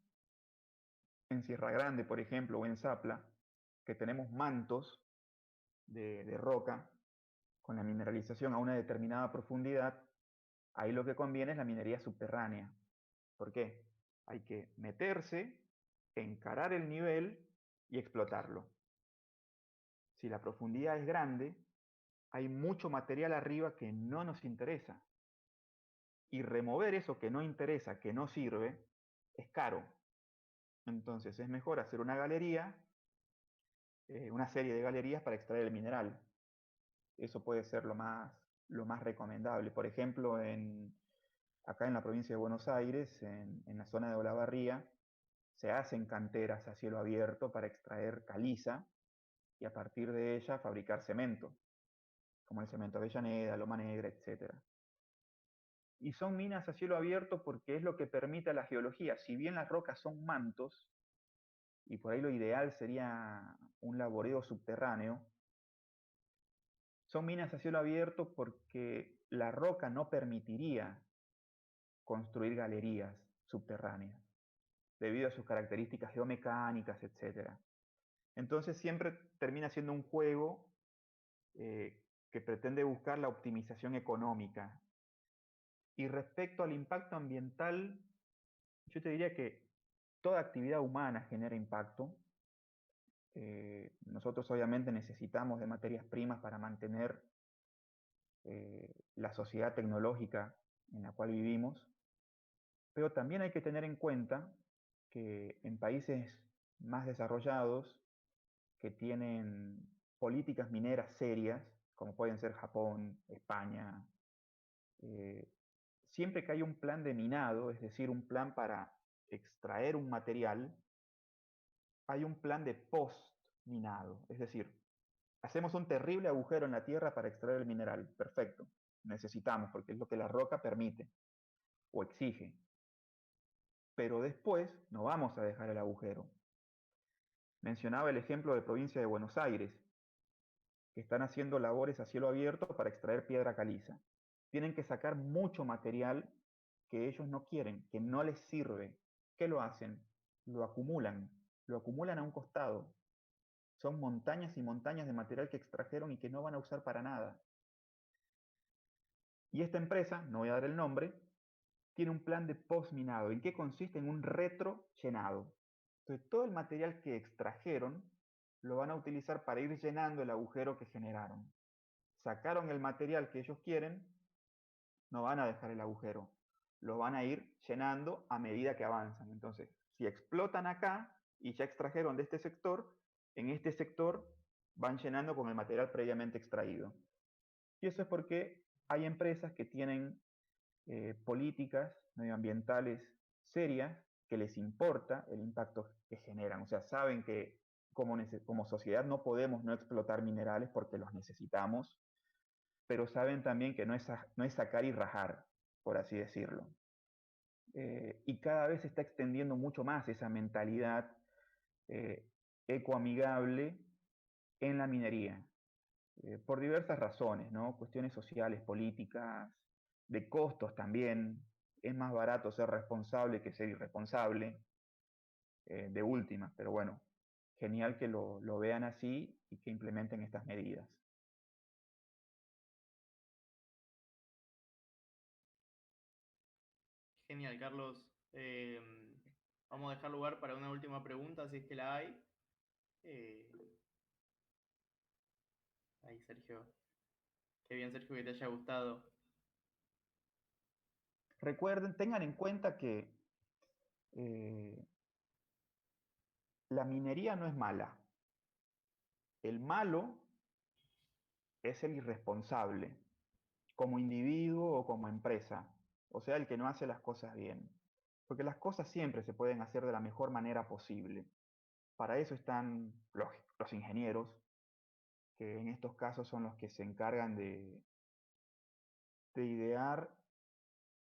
Sierra Grande, por ejemplo, o en Zapla, que tenemos mantos de roca con la mineralización a una determinada profundidad, ahí lo que conviene es la minería subterránea. ¿Por qué? Hay que meterse, encarar el nivel y explotarlo. Si la profundidad es grande, hay mucho material arriba que no nos interesa. Y remover eso que no interesa, que no sirve, es caro. Entonces es mejor hacer una galería, una serie de galerías para extraer el mineral. Eso puede ser lo más recomendable. Por ejemplo, acá en la provincia de Buenos Aires, en la zona de Olavarría, se hacen canteras a cielo abierto para extraer caliza y a partir de ella fabricar cemento, como el cemento Avellaneda, Loma Negra, etc. Y son minas a cielo abierto porque es lo que permite la geología. Si bien las rocas son mantos, y por ahí lo ideal sería un laboreo subterráneo, son minas a cielo abierto porque la roca no permitiría construir galerías subterráneas, debido a sus características geomecánicas, etc. Entonces siempre termina siendo un juego que pretende buscar la optimización económica. Y respecto al impacto ambiental, Yo te diría que toda actividad humana genera impacto. Nosotros obviamente necesitamos de materias primas para mantener la sociedad tecnológica en la cual vivimos, pero también hay que tener en cuenta que en países más desarrollados, que tienen políticas mineras serias, como pueden ser Japón, España, eh, siempre que hay un plan de minado, es decir, un plan para extraer un material, hay un plan de post-minado, es decir, hacemos un terrible agujero en la tierra para extraer el mineral, perfecto, necesitamos, porque es lo que la roca permite o exige, pero después no vamos a dejar el agujero. Mencionaba el ejemplo de provincia de Buenos Aires, que están haciendo labores a cielo abierto para extraer piedra caliza. Tienen que sacar mucho material que ellos no quieren, que no les sirve. ¿Qué lo hacen? Lo acumulan a un costado. Son montañas y montañas de material que extrajeron y que no van a usar para nada. Y esta empresa, no voy a dar el nombre, tiene un plan de post-minado. ¿En qué consiste? En un retrollenado. Entonces, todo el material que extrajeron lo van a utilizar para ir llenando el agujero que generaron. Sacaron el material que ellos quieren, no van a dejar el agujero. Lo van a ir llenando a medida que avanzan. Entonces, si explotan acá y ya extrajeron de este sector, en este sector van llenando con el material previamente extraído. Y eso es porque hay empresas que tienen políticas medioambientales serias que les importa el impacto que generan. O sea, saben que como sociedad no podemos no explotar minerales porque los necesitamos, pero saben también que no es sacar y rajar, por así decirlo. Y cada vez se está extendiendo mucho más esa mentalidad ecoamigable en la minería, por diversas razones, ¿no? Cuestiones sociales, políticas, de costos también. Es más barato ser responsable que ser irresponsable, de última, pero bueno, genial que lo vean así y que implementen estas medidas. Genial, Carlos. Vamos a dejar lugar para una última pregunta, si es que la hay. Eh, Ahí, Sergio. Qué bien, Sergio, que te haya gustado. Recuerden, tengan en cuenta que eh, la minería no es mala. El malo es el irresponsable, como individuo o como empresa, o sea, el que no hace las cosas bien. Porque las cosas siempre se pueden hacer de la mejor manera posible. Para eso están los ingenieros, que en estos casos son los que se encargan de idear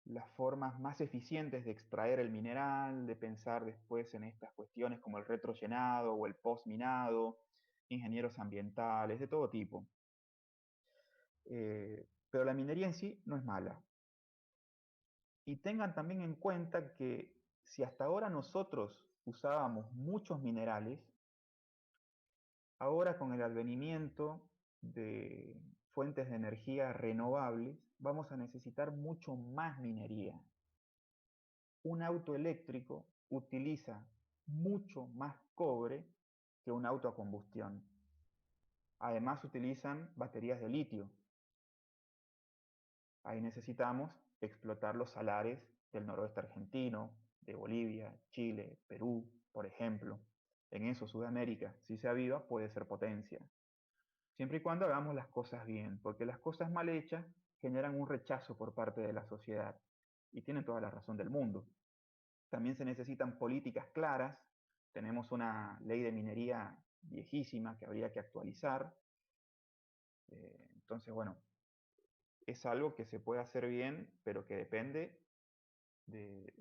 las formas más eficientes de extraer el mineral, de pensar después en estas cuestiones como el retrollenado o el postminado, ingenieros ambientales, de todo tipo. Pero la minería en sí no es mala. Y tengan también en cuenta que si hasta ahora nosotros usábamos muchos minerales, ahora con el advenimiento de fuentes de energía renovables, vamos a necesitar mucho más minería. Un auto eléctrico utiliza mucho más cobre que un auto a combustión. Además utilizan baterías de litio. Ahí necesitamos explotar los salares del noroeste argentino, de Bolivia, Chile, Perú, por ejemplo. En eso Sudamérica, si se aviva, puede ser potencia. Siempre y cuando hagamos las cosas bien, porque las cosas mal hechas generan un rechazo por parte de la sociedad. Y tienen toda la razón del mundo. También se necesitan políticas claras. Tenemos una ley de minería viejísima que habría que actualizar. Entonces, bueno, es algo que se puede hacer bien, pero que depende de,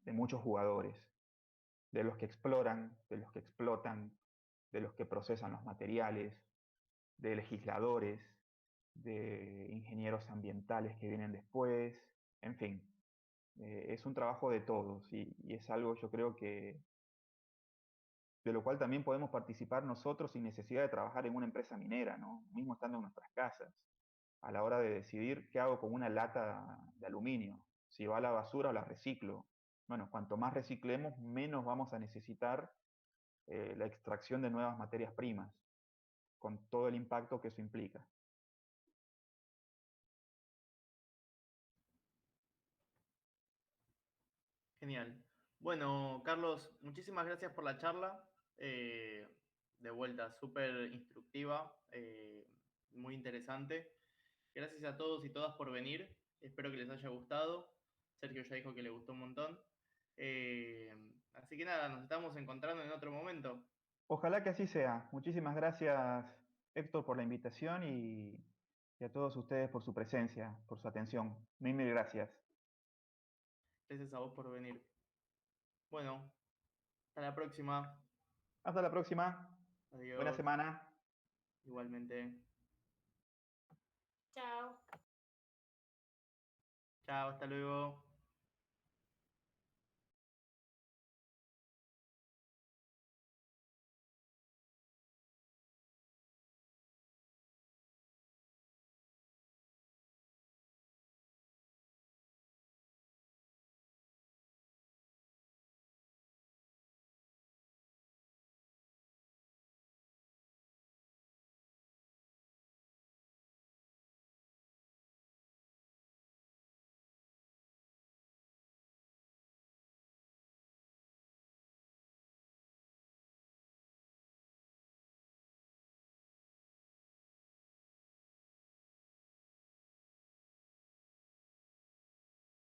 de muchos jugadores, de los que exploran, de los que explotan, de los que procesan los materiales, de legisladores, de ingenieros ambientales que vienen después, en fin, es un trabajo de todos y es algo yo creo que de lo cual también podemos participar nosotros sin necesidad de trabajar en una empresa minera, ¿no? Mismo estando en nuestras casas, a la hora de decidir qué hago con una lata de aluminio, si va a la basura o la reciclo, bueno, cuanto más reciclemos, menos vamos a necesitar la extracción de nuevas materias primas, con todo el impacto que eso implica. Genial. Bueno, Carlos, muchísimas gracias por la charla. De vuelta, súper instructiva, muy interesante. Gracias a todos y todas por venir. Espero que les haya gustado. Sergio ya dijo que le gustó un montón. Eh, Así que nada, nos estamos encontrando en otro momento. Ojalá que así sea. Muchísimas gracias, Héctor, por la invitación y a todos ustedes por su presencia, por su atención. Mil gracias. Gracias a vos por venir. Bueno, hasta la próxima. Hasta la próxima. Buena Adiós. semana. Igualmente. Chao. Chao, hasta luego.